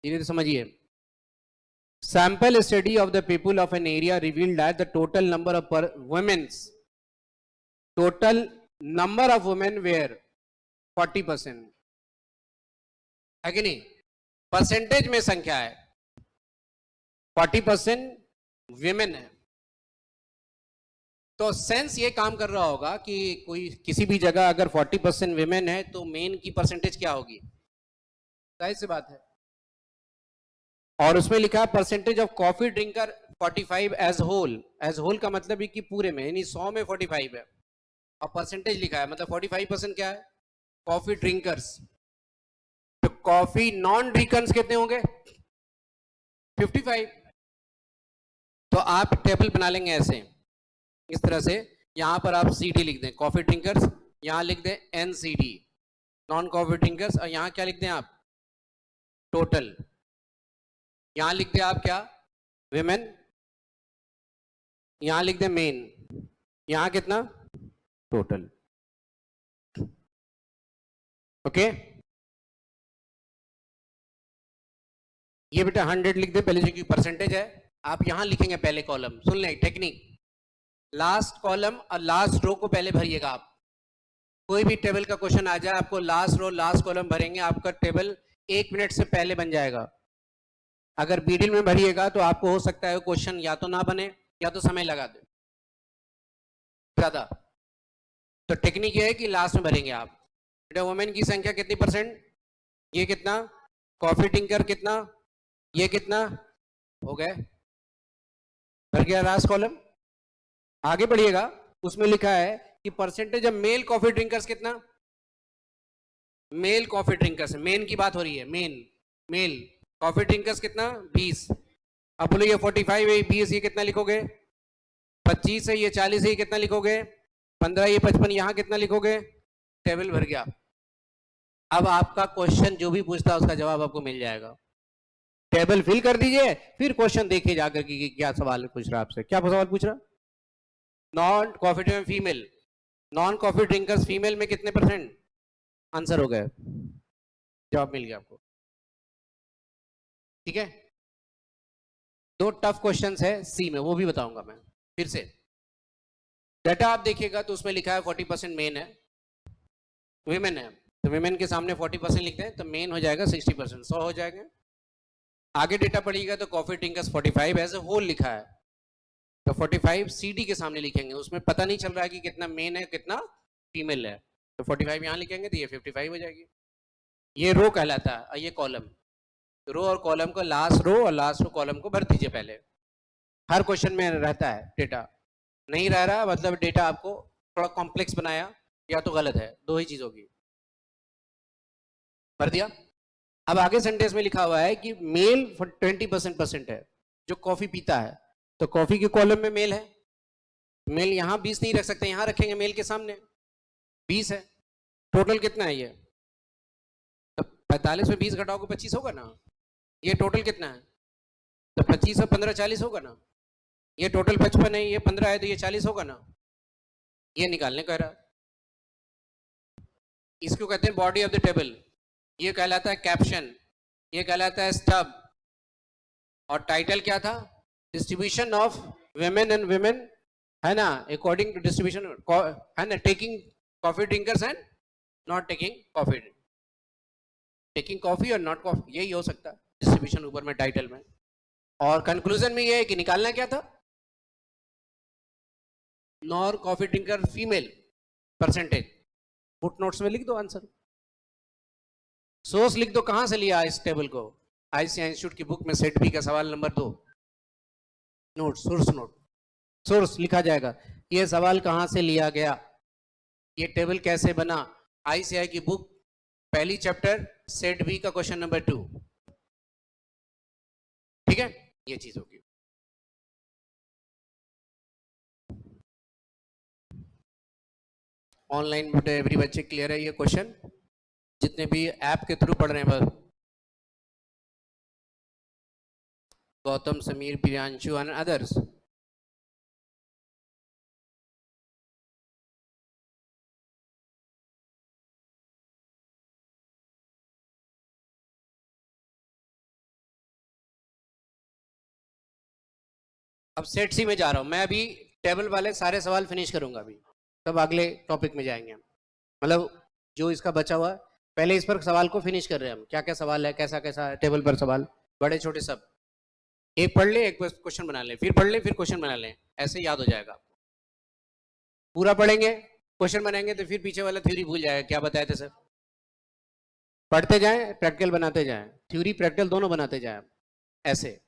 धीरे से समझिए। Sample study of the people of an area revealed that the total number of women were 40%, है कि नहीं? परसेंटेज में संख्या है 40% विमेन है। तो सेंस ये काम कर रहा होगा कि कोई किसी भी जगह अगर 40% विमेन है तो मेन की परसेंटेज क्या होगी? जाहिर सी बात है। और उसमें लिखा है percentage of coffee drinker 45 as whole. As whole का मतलब है कि पूरे में, यानी 100 में 45 है और परसेंटेज लिखा है, मतलब 45% क्या है? Coffee drinkers. तो कॉफी नॉन ड्रिंकर्स कितने होंगे? 55। तो आप टेबल बना लेंगे ऐसे, इस तरह से। यहां पर आप CD लिख दें कॉफी ड्रिंकर्स, यहां लिख दें NCD नॉन कॉफी ड्रिंकर्स, और यहां क्या लिख दें आप? टोटल। यहां लिख दें आप क्या? विमेन। यहां लिख दें मेन। यहां कितना? टोटल। ओके। ये बेटा 100 लिख दें पहले, क्योंकि परसेंटेज है। आप यहां लिखेंगे पहले कॉलम, सुन लें टेक्निक। लास्ट कॉलम और लास्ट रो को पहले भरिएगा आप। कोई भी टेबल का क्वेश्चन आ जाए, आपको लास्ट रो लास्ट कॉलम भरेंगे, आपका टेबल 1 मिनट से पहले बन जाएगा। अगर बीडिल में भरिएगा तो आपको हो सकता है क्वेश्चन या तो ना बने या तो समय लगा दे ज्यादा। तो टेक्निक ये है कि लास्ट में भरेंगे आप। बेटा वुमेन की संख्या कितनी परसेंट? ये कितना? कॉफी ड्रिंकर कितना? ये कितना? हो गए, भर गया लास्ट कॉलम। आगे बढ़िएगा, उसमें लिखा है कि percentage of male coffee drinkers कितना? मेल कॉफी ड्रिंकर्स, मेन की बात हो रही है, मेल कॉफी ड्रिंकर्स कितना? 20। अब बोलो ये 45 है, 20, ये कितना लिखोगे? 25 है, ये 40 है, ये कितना लिखोगे? 15, ये 55, यहां कितना लिखोगे? टेबल भर गया। अब आपका क्वेश्चन जो भी पूछता है उसका जवाब आपको मिल जाएगा। टेबल फिल कर दीजिए, फिर क्वेश्चन देखिए जाकर कि क्या सवाल पूछ रहा है आपसे। क्या सवाल पूछ रहा? Non coffee drinker female, non coffee drinkers female में कितने परसेंट? आंसर हो गया, जवाब मिल गया आपको। ठीक है। 2 टफ क्वेश्चंस है सी में, वो भी बताऊंगा मैं फिर से। डाटा आप देखिएगा तो उसमें लिखा है 40% मेन है, विमेन है। तो विमेन के सामने 40% लिखते हैं तो मेन हो जाएगा 60%, 100 हो जाएगा। आगे डेटा पढ़िएगा तो coffee drinkers 45 as a whole लिखा है, तो 45 CD के सामने लिखेंगे। उसमें पता नहीं चल रहा है कि कितना मेन है कितना फीमेल है, तो 45 यहाँ लिखेंगे तो ये 55 हो जाएगी। ये रो कहलाता है, और ये कॉलम। रो और कॉलम को, लास्ट रो और लास्ट रो कॉलम को भर दीजिए पहले। हर क्वेश्चन में रहता है डेटा, नहीं रह रहा मतलब डेटा आपको थोड़ा कॉम्प्लेक्स बनाया या तो गलत है, 2 ही चीज होगी। भर दिया। अब आगे सेंटेंस में लिखा हुआ है कि मेल 20% है जो कॉफी पीता है, तो कॉफी के कॉलम में मेल है। मेल यहाँ 20 नहीं रख सकते, यहाँ रखेंगे मेल के सामने 20 है। टोटल कितना है ये? तो 45 में 20 घटाओगे 25 होगा ना। ये टोटल कितना है? तो 25 और 15 40 होगा ना। ये टोटल 55 है, ये 15 है, तो ये 40 होगा ना। ये निकालने कह रहा। इसको कहते हैं बॉडी ऑफ द टेबल, ये कहलाता है कैप्शन, ये कहलाता है स्टब। और टाइटल क्या था? Distribution of women and women, है ना, अकॉर्डिंग टू डिस्ट्रीब्यूशन, है ना, taking coffee drinkers and not taking coffee, taking coffee और नॉट कॉफी, यही हो सकता है डिस्ट्रीब्यूशन ऊपर में टाइटल में। और कंक्लूजन में ये है कि निकालना क्या था? Non coffee drinker female percentage. Footnotes में लिख दो आंसर, सोर्स लिख दो कहां से लिया इस टेबल को। ICI इंस्टीट्यूट की बुक में सेट बी का सवाल number 2, note, source note, source लिखा जाएगा, ये सवाल कहां से लिया गया, ये टेबल कैसे बना। ICI की बुक, पहली चैप्टर, सेट बी का क्वेश्चन नंबर 2। ठीक है, ये चीज होगी। ऑनलाइन बेटे एवरी बच्चे क्लियर है ये क्वेश्चन, जितने भी ऐप के थ्रू पढ़ रहे हैं बस। Gautam, Sameer, Priyanshu and others. अब सेट सी में जा रहा हूं मैं, अभी टेबल वाले सारे सवाल फिनिश करूंगा, अभी तब अगले टॉपिक में जाएंगे हम। मतलब जो इसका बचा हुआ है, पहले इस पर सवाल को फिनिश कर रहे हैं हम, क्या क्या सवाल है, कैसा कैसा है टेबल पर सवाल, बड़े छोटे सब। एक पढ़ ले, एक क्वेश्चन बना ले, फिर पढ़ ले, फिर क्वेश्चन बना ले, ऐसे याद हो जाएगा। पूरा पढ़ेंगे, क्वेश्चन बनाएंगे तो फिर पीछे वाला थ्योरी भूल जाएगा क्या बताए थे सर। पढ़ते जाएं, प्रैक्टिकल बनाते जाएं, थ्योरी प्रैक्टिकल दोनों बनाते जाएं। ऐसे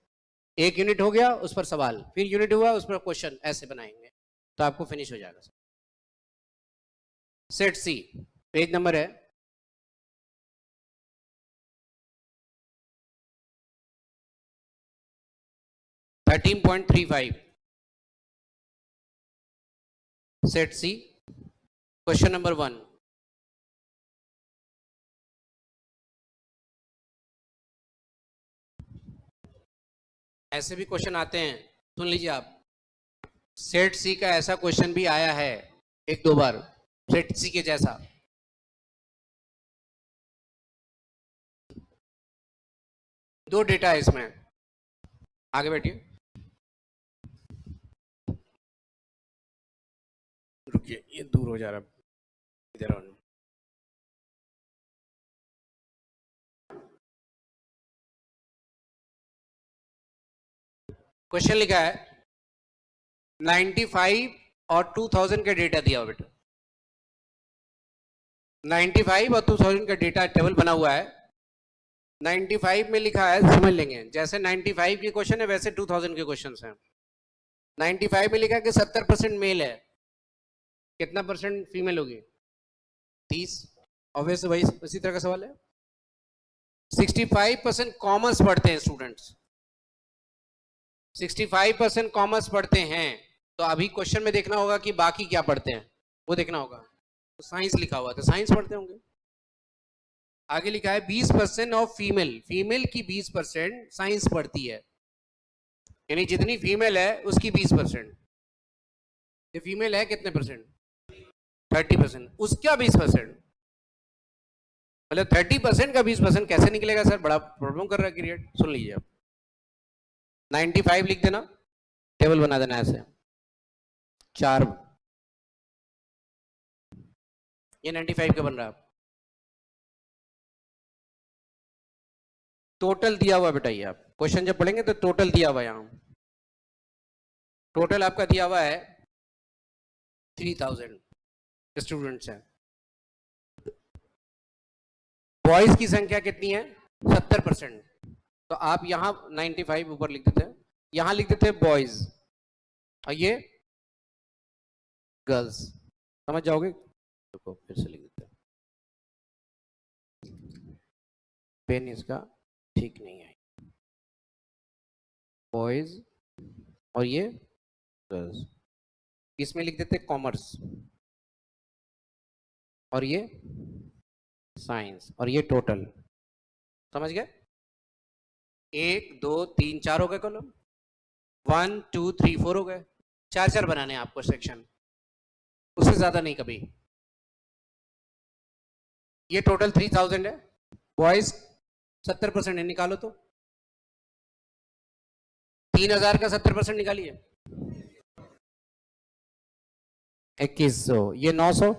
एक यूनिट हो गया उस पर सवाल, फिर यूनिट हुआ उस पर क्वेश्चन, ऐसे बनाएंगे तो आपको फिनिश हो जाएगा सर। सेट सी पेज नंबर है 13.35। सेट सी क्वेश्चन नंबर 1। ऐसे भी क्वेश्चन आते हैं, सुन लीजिए आप। सेट सी का ऐसा क्वेश्चन भी आया है एक दो बार, सेट सी के जैसा। दो डेटा है इसमें, आगे बैठिए, रुकिए ये दूर हो जा रहा, इधर आओ। क्वेश्चन लिखा है 95 और 2000 का डेटा दिया हुआ बेटा, 95 और 2000 का डेटा टेबल बना हुआ है। 95 में लिखा है, समझ लेंगे, जैसे 95 के क्वेश्चन है वैसे 2000 के क्वेश्चन हैं। 95 में लिखा है कि 70% मेल है, कितना परसेंट फीमेल होगी? 30। ऑब्वियस वही उसी तरह का सवाल है। 65% कॉमर्स पढ़ते हैं स्टूडेंट्स, 65% कॉमर्स पढ़ते हैं, तो अभी क्वेश्चन में देखना होगा कि बाकी क्या पढ़ते हैं, वो देखना होगा। तो साइंस लिखा हुआ था, साइंस पढ़ते होंगे। आगे लिखा है 20% ऑफ फीमेल, फीमेल की 20% साइंस पढ़ती है, यानी जितनी फीमेल है उसकी 20%। ये फीमेल है कितने परसेंट? 30%, उसका 20%, मतलब 30% का 20% कैसे निकलेगा सर? बड़ा प्रॉब्लम कर रहा है क्रिएट। सुन लीजिए आप, 95 लिख देना, टेबल बना देना ऐसे 4, ये 95 का बन रहा है। टोटल दिया हुआ बेटा, ये आप क्वेश्चन जब पढ़ेंगे तो टोटल दिया हुआ, यहां टोटल आपका दिया हुआ है 3000 स्टूडेंट्स हैं। बॉयज की संख्या कितनी है? 70%। तो आप यहां 95 ऊपर लिख देते हैं, यहां लिख देते हैं बॉयज और ये गर्ल्स, समझ जाओगे। देखो फिर से लिख देते हैं, पेन इसका ठीक नहीं है, बॉयज और ये गर्ल्स। इसमें लिख देते कॉमर्स और ये साइंस और ये टोटल, समझ गए? 1 2 3 4 हो गए कॉलम, 1 2 3 4 हो गए, 4 बनाने हैं आपको सेक्शन, उससे ज्यादा नहीं कभी। ये टोटल 3000 है, बॉयज 70% है, निकालो तो 3000 का 70% निकालिए 2100, ये 900।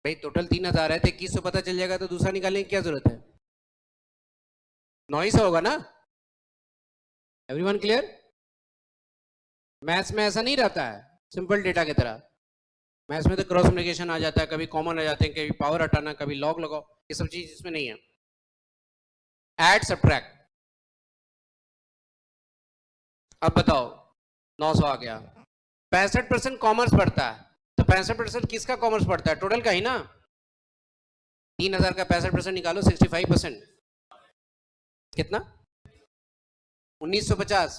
भाई टोटल 3000 है तो 2100 पता चल जाएगा, तो दूसरा निकालने की क्या जरूरत है? 900 होगा ना? Everyone clear? मैथ्स में ऐसा नहीं रहता है सिंपल डेटा की तरह, मैथ्स में तो क्रॉस मल्टीप्लिकेशन आ जाता है, कभी कॉमन आ जाते हैं, कभी पावर हटाना, कभी लॉग लगाओ, ये सब चीज इसमें नहीं है। ऐड सब्ट्रैक्ट, अब बताओ 900 आ गया, 65% कॉमर्स पढ़ता है, तो 65% किसका कॉमर्स पढ़ता है? टोटल का ही ना। 3000 का 65% निकालो, 65% कितना? 1950,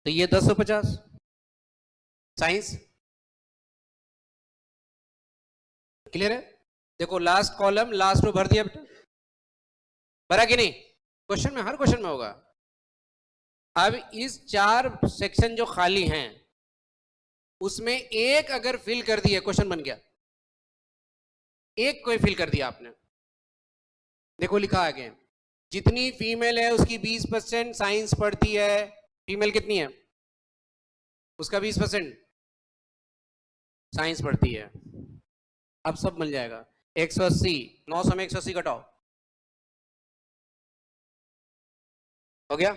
तो ये 1050। साइंस क्लियर है? देखो लास्ट कॉलम लास्ट रो भर दिया बेटा, भरा कि नहीं? क्वेश्चन में, हर क्वेश्चन में होगा। अब इस 4 सेक्शन जो खाली हैं उसमें एक अगर फिल कर दिया, क्वेश्चन बन गया। एक कोई फिल कर दिया आपने, देखो लिखा आगे जितनी फीमेल है उसकी 20% साइंस पढ़ती है। फीमेल कितनी है? उसका 20% साइंस पढ़ती है। अब सब मिल जाएगा। 180, 900 में 180 घटाओ, हो गया।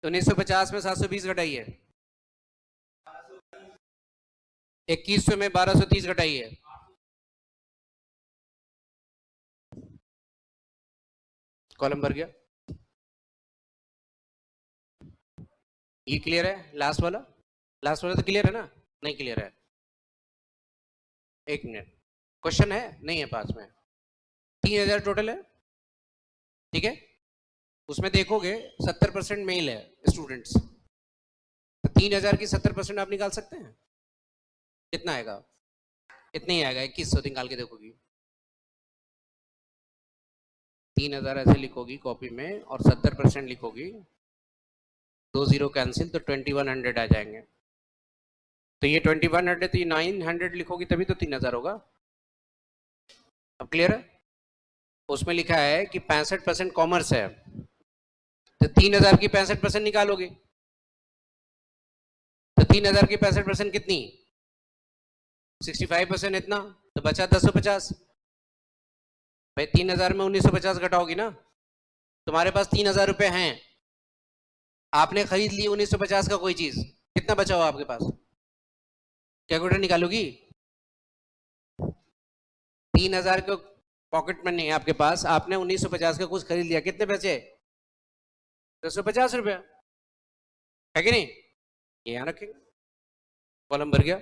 तो 1950 में 720 घटाइए, 2100 में 1230 घटाइए, कॉलम भर गया। ये क्लियर है? लास्ट वाला तो क्लियर है ना? नहीं क्लियर है? एक मिनट, क्वेश्चन है नहीं है पास में? 3000 टोटल है, ठीक है। उसमें देखोगे 70% मेल है स्टूडेंट्स, तो 3000 की 70% आप निकाल सकते हैं? कितना आएगा? इतना ही आएगा। 2100 निकाल के देखोगी, 3000 ऐसे लिखोगी कॉपी में और 70% लिखोगी, 2 0 कैंसिल, तो 2100 आ जाएंगे। तो ये 2100, तो ये 900 लिखोगी तभी तो 3000 होगा। अब क्लियर है? उसमें लिखा है कि 65% कॉमर्स है, तो 3000 की 65% निकालोगे, तो 3000 की 65% कितनी? 65%। इतना तो बचा 1050। भाई 3000 में 1950 घटाओगी ना, तुम्हारे पास 3000 रुपए हैं, आपने खरीद ली 1950 का कोई चीज, कितना बचा हुआ आपके पास? कैलकुलेटर निकालोगी? 3000 को पॉकेट में नहीं है आपके पास, आपने 1950 का कुछ खरीद लिया, कितने बचे? 1050 रुपया, है कि नहीं? ये यहाँ रखेंगे, कॉलम भर गया।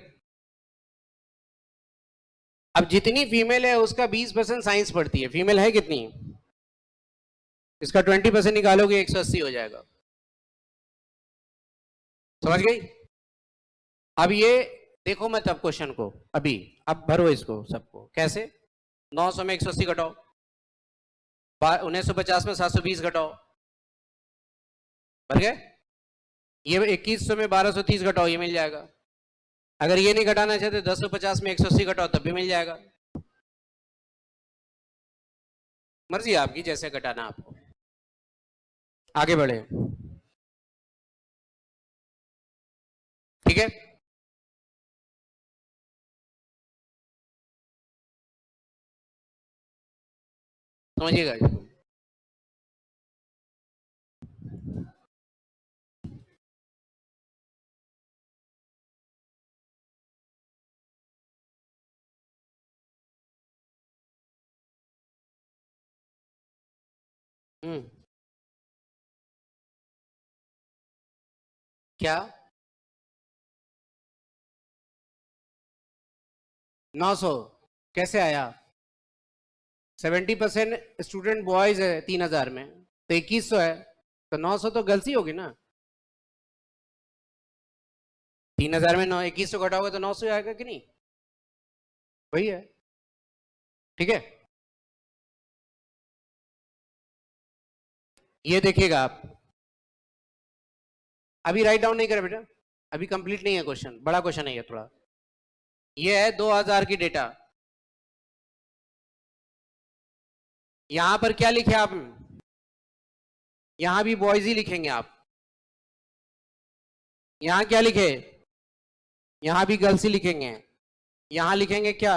अब जितनी फीमेल है उसका 20% साइंस पढ़ती है। फीमेल है कितनी? इसका 20% निकालोगे, 180 हो जाएगा। समझ गई? अब ये देखो मत अब क्वेश्चन को, अभी अब भरो इसको सबको। कैसे? 900 में 180 घटाओ, 1950 में 720 घटाओ, भर गए। ये 2100 में 1230 घटाओ, ये मिल जाएगा। अगर ये नहीं घटाना चाहते 1050 में 180 घटाओ, तब भी मिल जाएगा। मर्जी आपकी, जैसे घटाना आपको। आगे बढ़े, ठीक है। समझिएगा इसको। क्या 900 कैसे आया? 70% स्टूडेंट बॉयज है 3000 में, तो 2100 है, तो 900 तो गलती होगी ना। 3000 में 2100 घटाओगे तो 900 आएगा कि नहीं? वही है, ठीक है। ये देखिएगा आप, अभी राइट डाउन नहीं करें बेटा, अभी कंप्लीट नहीं है क्वेश्चन, बड़ा क्वेश्चन है ये थोड़ा। ये है 2000 की डेटा। यहां पर क्या लिखे आप? यहां भी बॉयज ही लिखेंगे आप। यहां क्या लिखे? यहां भी गर्ल्स ही लिखेंगे। यहां लिखेंगे क्या?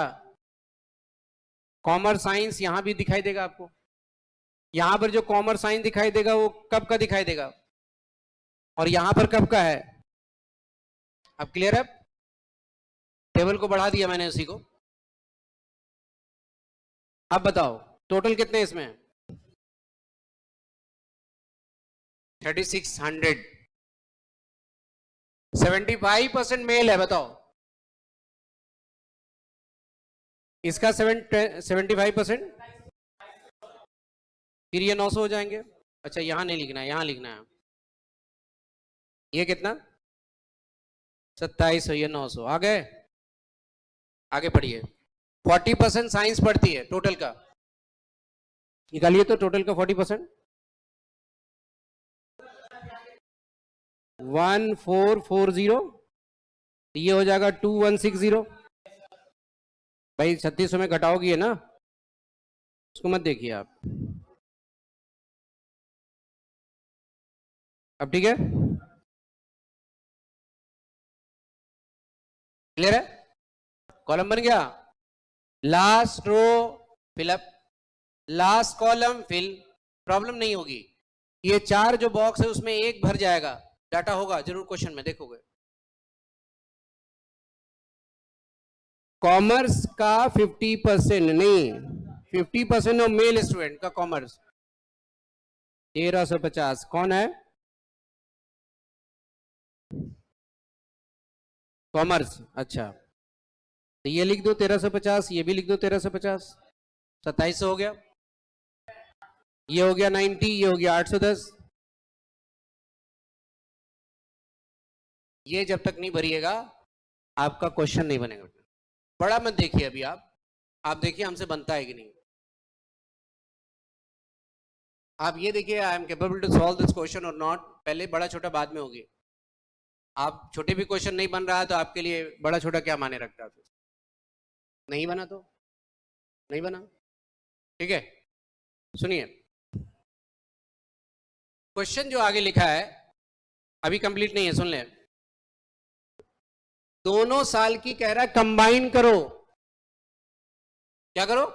कॉमर्स साइंस, यहां भी दिखाई देगा आपको। यहां पर जो कॉमर्स साइंस दिखाई देगा वो कब का दिखाई देगा, और यहां पर कब का है? अब क्लियर है? टेबल को बढ़ा दिया मैंने उसी को। अब बताओ टोटल कितने इसमें? 3600। 75% मेल है, बताओ। इसका 75%, फिर ये 900 हो जाएंगे। अच्छा यहां नहीं लिखना है, यहां लिखना है। ये कितना? 2700, ये 900 आ गए। आगे पढ़िए। 40% साइंस पढ़ती है टोटल का, निकालिए तो टोटल का 40%। 1440, ये हो जाएगा 2160। भाई 3600 में घटाओगी है ना, उसको मत देखिए आप। अब ठीक है, क्लियर है? कॉलम बन गया, last row fill up, last column fill, problem नहीं होगी। ये 4 जो बॉक्स है उसमें एक भर जाएगा, डाटा होगा जरूर क्वेश्चन में, देखोगे। कॉमर्स का 50% नहीं, 50% ऑफ मेल स्टूडेंट का कॉमर्स 1350। कौन है? कॉमर्स, अच्छा, तो ये लिख दो 1350, ये भी लिख दो 1350, 2700 हो गया, ये हो गया 90, ये हो गया 810। ये जब तक नहीं भरिएगा आपका क्वेश्चन नहीं बनेगा। बड़ा मत देखिए अभी, आप देखिए हमसे बनता है कि नहीं। आप ये देखिए, I am capable to solve this question और नॉट, पहले बड़ा छोटा बाद में होगी। आप छोटे भी क्वेश्चन नहीं बन रहा है तो आपके लिए बड़ा छोटा क्या माने रखता है? नहीं बना तो नहीं बना, ठीक है। सुनिए, क्वेश्चन जो आगे लिखा है अभी कंप्लीट नहीं है, सुन ले। दोनों साल की कह रहा है कंबाइन करो, क्या करो?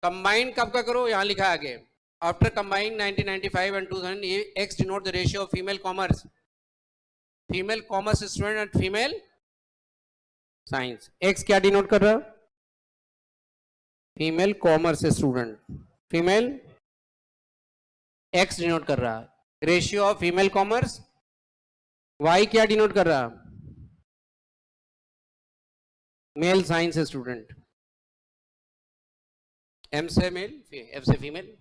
कंबाइन कब का करो? यहां लिखा है आगे, after combine 1995 and 2000, x denote the ratio of female commerce student and female science. X क्या डिनोट कर रहा है? Female commerce student, female x denote कर रहा है, ratio of female commerce, y क्या डिनोट कर रहा है? मेल साइंस स्टूडेंट, एम से मेल, एफ से फीमेल।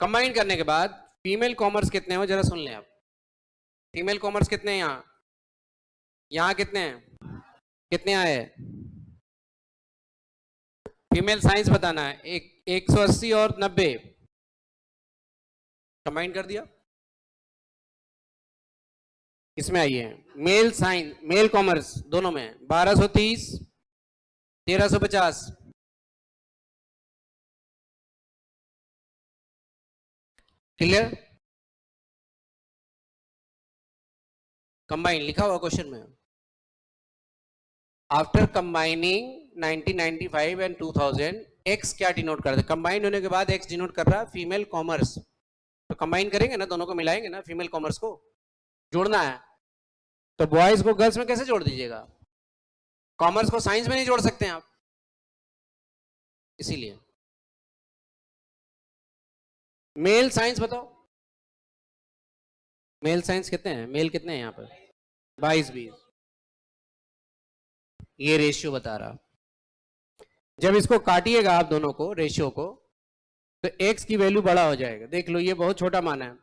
कंबाइन करने के बाद फीमेल कॉमर्स कितने हो जरा सुन लें आप। फीमेल कॉमर्स कितने हैं यहां कितने हैं? कितने आए? फीमेल साइंस बताना है, 180 और 90 कंबाइन कर दिया, इसमें आइए। मेल साइंस मेल कॉमर्स दोनों में 1230 1350, क्लियर? कंबाइन लिखा हुआ क्वेश्चन में। आफ्टर कंबाइनिंग 1995 एंड 2000, एक्स क्या डिनोट करता है? कंबाइन होने के बाद एक्स डिनोट कर रहा है फीमेल कॉमर्स, तो कंबाइन करेंगे ना, दोनों को मिलाएंगे ना, फीमेल कॉमर्स को जोड़ना है। तो बॉयज को गर्ल्स में कैसे जोड़ दीजिएगा? कॉमर्स को साइंस में नहीं जोड़ सकते हैं आप, इसीलिए। मेल साइंस बताओ, मेल साइंस कितने हैं? मेल कितने हैं यहाँ पर? 22-20, ये रेशियो बता रहा। जब इसको काटिएगा आप दोनों को, रेशियो को, तो x की वैल्यू बड़ा हो जाएगा। देख लो ये बहुत छोटा माना है,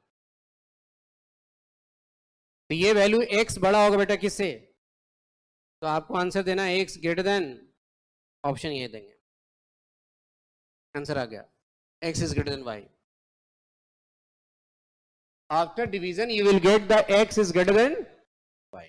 तो ये वैल्यू x बड़ा होगा बेटा किससे? तो आपको आंसर देना है x ग्रेटर देन, ऑप्शन ये देंगे, आंसर आ गया, x is greater than y। After division you will get the x is greater than y।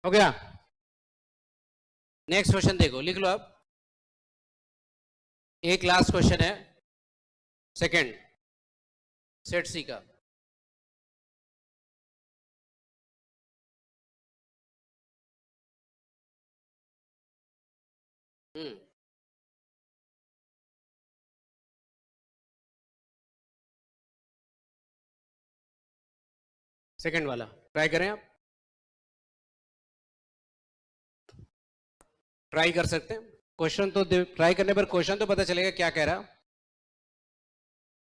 हो गया? नेक्स्ट क्वेश्चन देखो, लिख लो अब। एक लास्ट क्वेश्चन है, सेकंड सेट सी का। सेकंड वाला ट्राई करें आप, ट्राई कर सकते हैं। क्वेश्चन तो ट्राई करने पर क्वेश्चन तो पता चलेगा क्या कह रहा।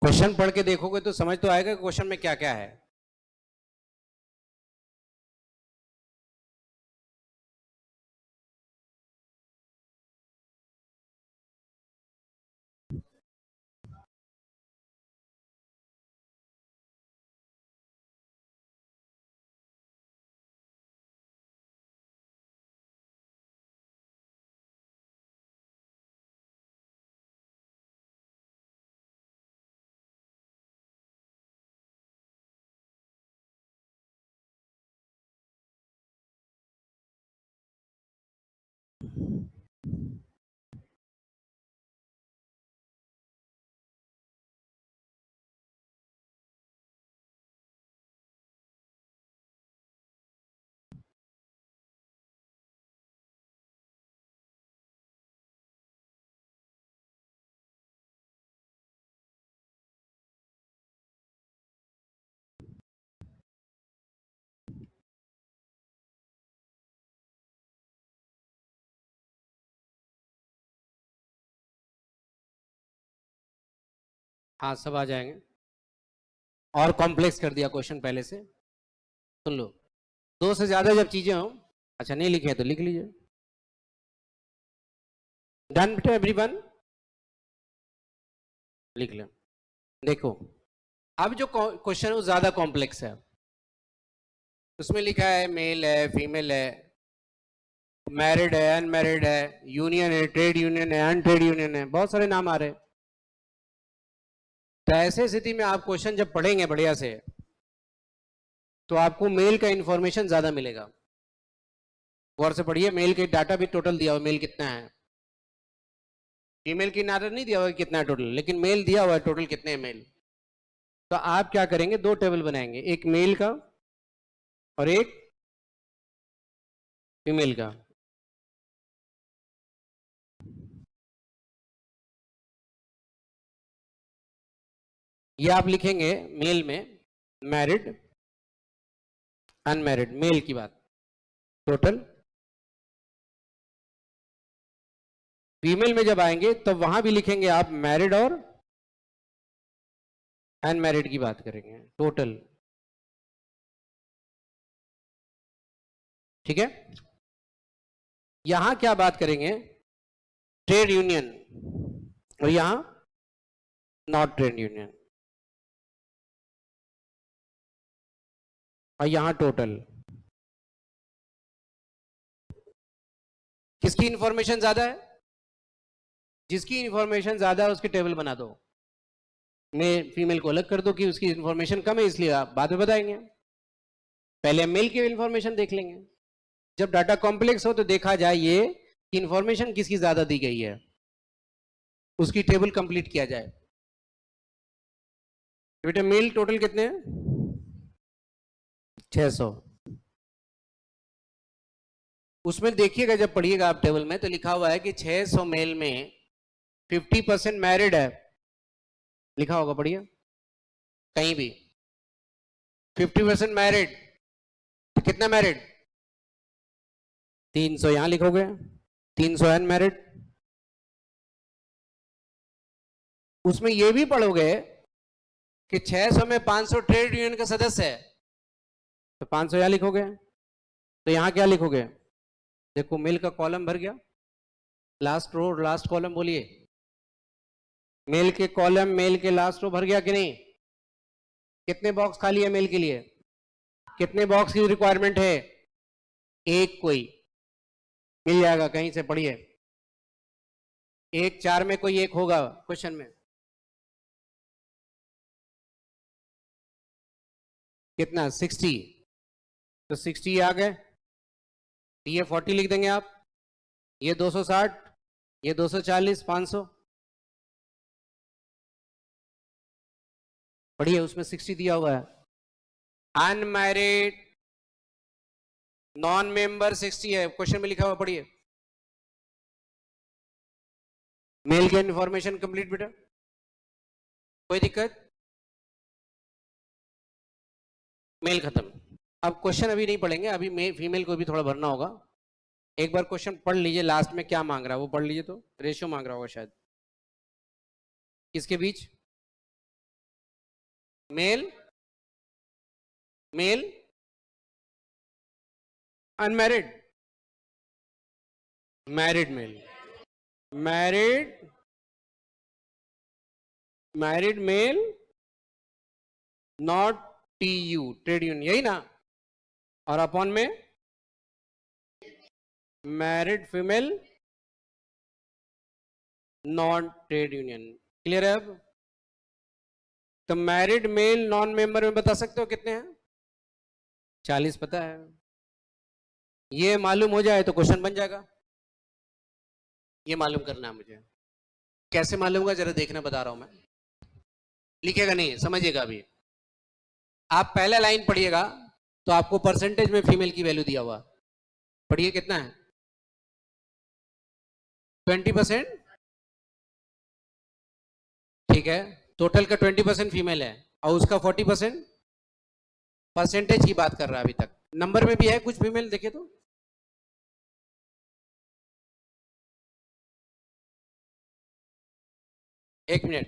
क्वेश्चन पढ़ के देखोगे तो समझ तो आएगा क्वेश्चन में क्या क्या है। हाँ सब आ जाएंगे। और कॉम्प्लेक्स कर दिया क्वेश्चन पहले से। सुन लो, दो से ज्यादा जब चीजें हो, अच्छा नहीं लिखे तो लिख लीजिए। डन बेटा एवरीवन, लिख लें। देखो अब जो क्वेश्चन है वो ज्यादा कॉम्प्लेक्स है। उसमें लिखा है मेल है, फीमेल है, मैरिड है, अनमैरिड है, यूनियन है, ट्रेड यूनियन है, अनट्रेड यूनियन है, बहुत सारे नाम आ रहे हैं। तो ऐसे स्थिति में आप क्वेश्चन जब पढ़ेंगे बढ़िया से तो आपको मेल का इंफॉर्मेशन ज्यादा मिलेगा। गौर से पढ़िए, मेल के डाटा भी टोटल दिया हुआ, मेल कितना है। फीमेल की डाटा नहीं दिया हुआ कितना है टोटल, लेकिन मेल दिया हुआ है टोटल कितने हैं मेल। तो आप क्या करेंगे, दो टेबल बनाएंगे, एक मेल का और एक फीमेल का। ये आप लिखेंगे मेल में मैरिड, अनमैरिड, मेल की बात टोटल। फीमेल में जब आएंगे तब वहां भी लिखेंगे आप मैरिड और अनमैरिड की बात करेंगे टोटल। ठीक है। यहां क्या बात करेंगे, ट्रेड यूनियन, और यहां नॉट ट्रेड यूनियन, और यहां टोटल। किसकी इंफॉर्मेशन ज्यादा है, जिसकी इंफॉर्मेशन ज्यादा है उसके टेबल बना दो। मैं फीमेल को अलग कर दो कि उसकी इंफॉर्मेशन कम है, इसलिए आप बाद में बताएंगे। पहले हम मेल की इंफॉर्मेशन देख लेंगे। जब डाटा कॉम्प्लेक्स हो तो देखा जाए ये कि इंफॉर्मेशन किसकी ज्यादा दी गई है, उसकी टेबल कंप्लीट किया जाए। बेटा मेल टोटल कितने हैं, 600। उसमें देखिएगा जब पढ़िएगा आप टेबल में तो लिखा हुआ है कि 600 मेल में 50% मैरिड है, लिखा होगा, पढ़िए कहीं भी 50% मैरिड। तो कितना मैरिड, 300 यहां लिखोगे, 300 अनमैरिड। उसमें यह भी पढ़ोगे कि 600 में 500 ट्रेड यूनियन का सदस्य है, तो 500 यहां लिखोगे। तो यहां क्या लिखोगे, देखो मेल का कॉलम भर गया, लास्ट रो लास्ट कॉलम बोलिए, मेल के कॉलम मेल के लास्ट रो भर गया कि नहीं। कितने बॉक्स खाली है मेल के लिए, कितने बॉक्स की रिक्वायरमेंट है, एक, कोई मिल जाएगा कहीं से, पढ़िए एक, 4 में कोई एक होगा क्वेश्चन में। कितना, 60, तो 60 आ गए, ये 40 लिख देंगे आप, ये 260, ये 240, 500, पढ़िए उसमें 60 दिया हुआ है। अनमैरिड नॉन मेंबर 60 है, क्वेश्चन में लिखा हुआ, पढ़िए। मेल की इंफॉर्मेशन कंप्लीट बेटा, कोई दिक्कत, मेल खत्म। अब क्वेश्चन अभी नहीं पढ़ेंगे, अभी फीमेल को भी थोड़ा भरना होगा। एक बार क्वेश्चन पढ़ लीजिए, लास्ट में क्या मांग रहा है वो पढ़ लीजिए, तो रेशियो मांग रहा होगा शायद, किसके बीच, male, male, unmarried, married male, married, married male not TU, trade union, यही ना। और अपॉन में married female non trade union. Clear है? अब तो मैरिड मेल नॉन मेंबर में बता सकते हो कितने हैं? 40 पता है। ये मालूम हो जाए तो क्वेश्चन बन जाएगा। ये मालूम करना है मुझे। कैसे मालूम होगा जरा देखना, बता रहा हूं मैं। लिखेगा नहीं, समझिएगा अभी। आप पहला लाइन पढ़िएगा तो आपको परसेंटेज में फीमेल की वैल्यू दिया हुआ। पढ़िए कितना है? 20%। ठीक है, टोटल का 20% फीमेल है और उसका 40%। परसेंटेज की बात कर रहा है अभी तक। नंबर में भी है कुछ फीमेल, देखे तो। एक मिनट,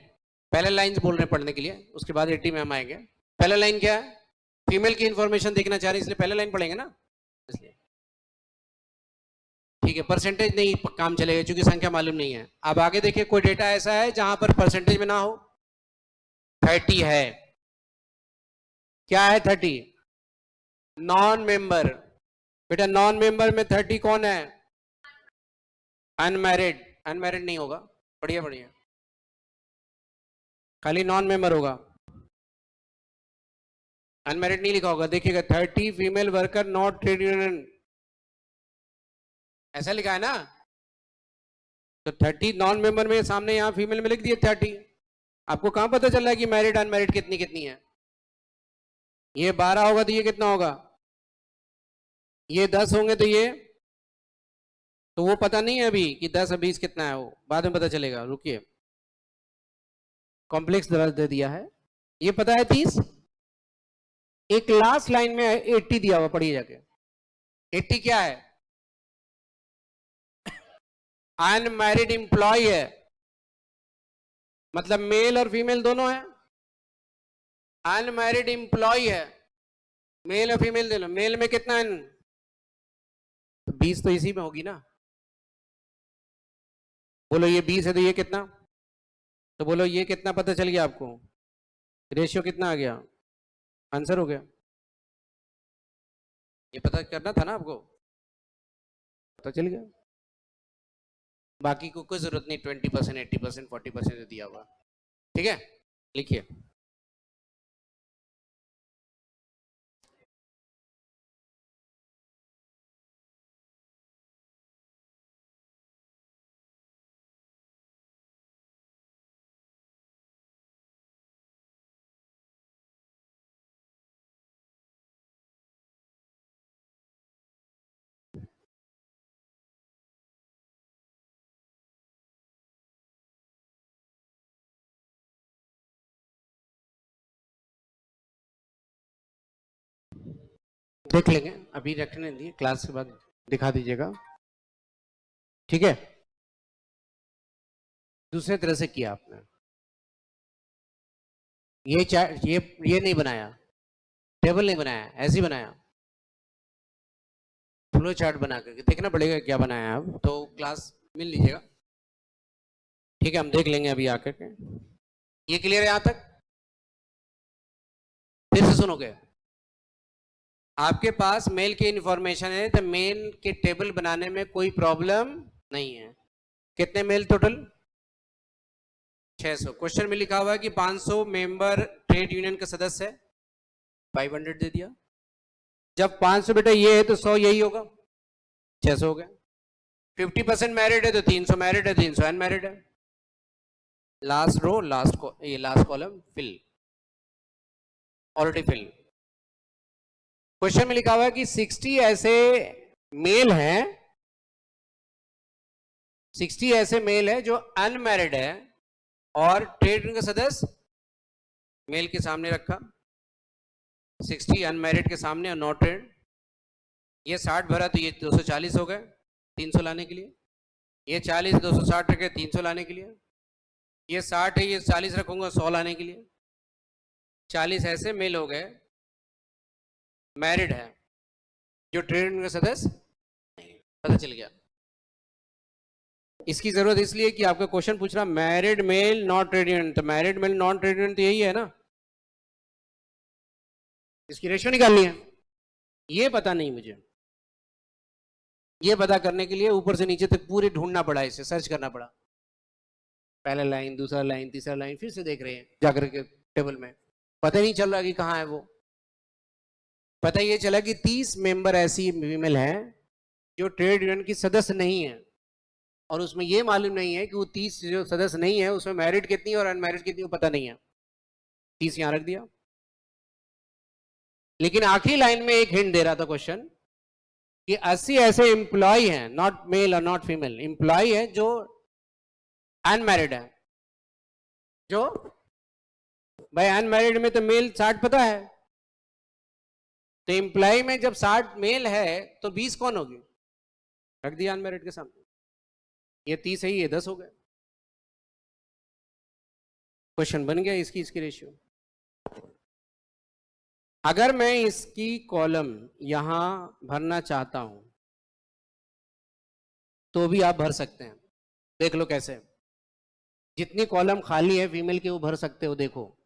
पहले लाइन बोल रहे हैं पढ़ने के लिए, उसके बाद 80 में हम आएंगे। पहला लाइन क्या है? फीमेल की इंफॉर्मेशन देखना चाह रहे हैं इसलिए पहला लाइन पढ़ेंगे ना, इसलिए। ठीक है, परसेंटेज नहीं काम चलेगा क्योंकि संख्या मालूम नहीं है। अब आगे देखिए, कोई डेटा ऐसा है जहां पर परसेंटेज में ना हो। 30 है। क्या है 30? Non member. बेटा नॉन मेंबर में 30 कौन है? अनमैरिड। अनमैरिड नहीं होगा, बढ़िया बढ़िया, खाली नॉन मेंबर होगा, अनमैरिड नहीं लिखा होगा। देखिएगा 30 female worker not trade union, ऐसा लिखा है ना। तो 30 नॉन मेंबर में सामने यहां फीमेल में लिख दिए 30। आपको कहां पता चल रहा है कि मैरिड अनमैरिड कितनी कितनी है? ये 12 होगा तो ये कितना होगा? ये 10 होंगे तो ये, तो वो पता नहीं है अभी कि 10 और 20 कितना है, वो बाद में पता चलेगा। रुकिए, कॉम्प्लेक्स दे दिया है, ये पता है 30। एक लास्ट लाइन में 80 दिया हुआ, पढ़िए जाके। 80 क्या है? अनमैरिड एम्प्लॉय है, मतलब मेल और फीमेल दोनों है। अनमैरिड एम्प्लॉय है, मेल और फीमेल दोनों। मेल में कितना है? तो 20 तो इसी में होगी ना। बोलो ये 20 है तो ये कितना? तो बोलो ये कितना पता चल गया आपको? रेशियो कितना आ गया? आंसर हो गया। ये पता करना था ना आपको, पता चल गया। बाकी को कोई जरूरत नहीं, 20%, 80%, 40% दिया हुआ। ठीक है, लिखिए। देख लेंगे, अभी रखने दिए, क्लास के बाद दिखा दीजिएगा। ठीक है, दूसरे तरह से किया आपने। ये चार्ट, ये नहीं बनाया, टेबल नहीं बनाया, ऐसे ही बनाया। फ्लो चार्ट बना करके देखना पड़ेगा क्या बनाया आप, तो क्लास मिल लीजिएगा। ठीक है, हम देख लेंगे अभी आकर के। ये क्लियर है यहां तक? फिर से सुनोगे। आपके पास मेल की इंफॉर्मेशन है तो मेल के टेबल बनाने में कोई प्रॉब्लम नहीं है। कितने मेल टोटल? 600। क्वेश्चन में लिखा हुआ है कि 500 मेंबर ट्रेड यूनियन का सदस्य है, 500 दे दिया। जब 500 बेटा ये है तो 100 यही होगा, 600 हो गया। 50% मैरिड है तो 300 मैरिड है, 300 अनमैरिड है। लास्ट रो, ये last column fill, already fill. Question में लिखा हुआ है कि 60 ऐसे मेल हैं, 60 ऐसे मेल है जो अनमैरिड है और ट्रेड यूनियन का सदस्य मेल के सामने रखा, 60 अनमैरिड के सामने और नॉट ट्रेड। ये 60 भरा तो ये 240 हो गए 300 लाने के लिए। ये 40 260 रखे 300 लाने के लिए। ये 60 है, ये 40 रखूंगा 100 लाने के लिए। 40 ऐसे मेल हो गए मैरिड है जो ट्रेड यूनियन का सदस्य नहीं, पता चल गया। इसकी जरूरत इसलिए कि आपका क्वेश्चन पूछ रहा married male non trade union, तो married male non trade union तो यही है ना, इसकी रेशियो निकालनी है। ये पता नहीं मुझे, ये पता करने के लिए ऊपर से नीचे तक पूरे ढूंढना पड़ा, इसे सर्च करना पड़ा, पहला लाइन दूसरा लाइन तीसरा लाइन, फिर से देख रहे हैं जाकर के टेबल में, पता ही नहीं चल रहा कि कहाँ है वो। पता ये चला कि 30 मेंबर ऐसी फीमेल हैं जो ट्रेड यूनियन की सदस्य नहीं है, और उसमें ये मालूम नहीं है कि वो 30 जो सदस्य नहीं है उसमें मैरिड कितनी और अनमैरिड कितनी पता नहीं है, 30 यहां रख दिया। लेकिन आखिरी लाइन में एक हिंट दे रहा था क्वेश्चन कि 80 ऐसे एम्प्लॉय हैं, नॉट मेल और नॉट फीमेल, एम्प्लॉय है जो अनमैरिड है। जो भाई अनमैरिड में तो मेल 60 पता है, तो एम्प्लॉय में जब 60 मेल है तो 20 कौन होगी, रख दिया अनमैरिड के सामने, ये 30 है, ये 10 हो गए, क्वेश्चन बन गया इसकी इसकी रेशियो। अगर मैं इसकी कॉलम यहां भरना चाहता हूं तो भी आप भर सकते हैं, देख लो कैसे, जितनी कॉलम खाली है फीमेल की वो भर सकते हो, देखो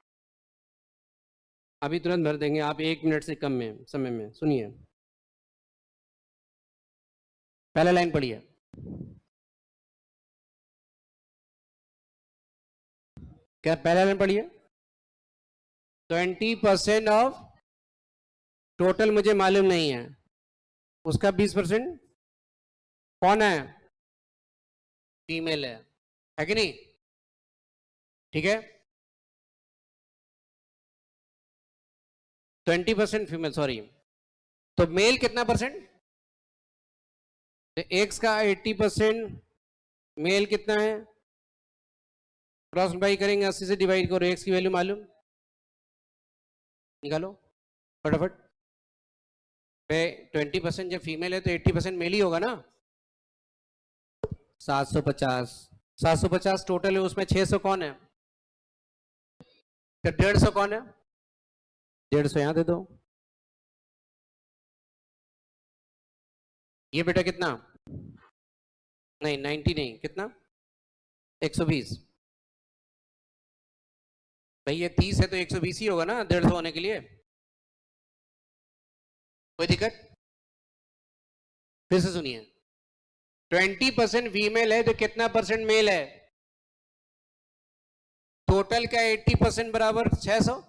अभी तुरंत भर देंगे आप, 1 मिनट से कम में समय में। सुनिए पहला लाइन पढ़िए, क्या पहला लाइन पढ़िए, 20% ऑफ टोटल मुझे मालूम नहीं है, उसका 20% कौन है, फीमेल है कि नहीं, ठीक है, 20% फीमेल, सॉरी, तो मेल कितना परसेंट, एक्स का 80%, मेल कितना है, क्रॉस मल्टीप्लाई करेंगे 80 से डिवाइड करो, एक्स की वैल्यू मालूम, निकालो फटाफट। 20% जब फीमेल है तो 80% मेल ही होगा ना, 750 टोटल है, उसमें 600 कौन है, तो 150 कौन है, 150 यहां दे दो। ये बेटा कितना, नहीं 90 नहीं, कितना 120, भाई ये 30 है तो 120 ही होगा ना 150 होने के लिए, कोई दिक्कत, फिर से सुनिए, 20% फीमेल है तो कितना परसेंट मेल है, टोटल का 80% बराबर 600,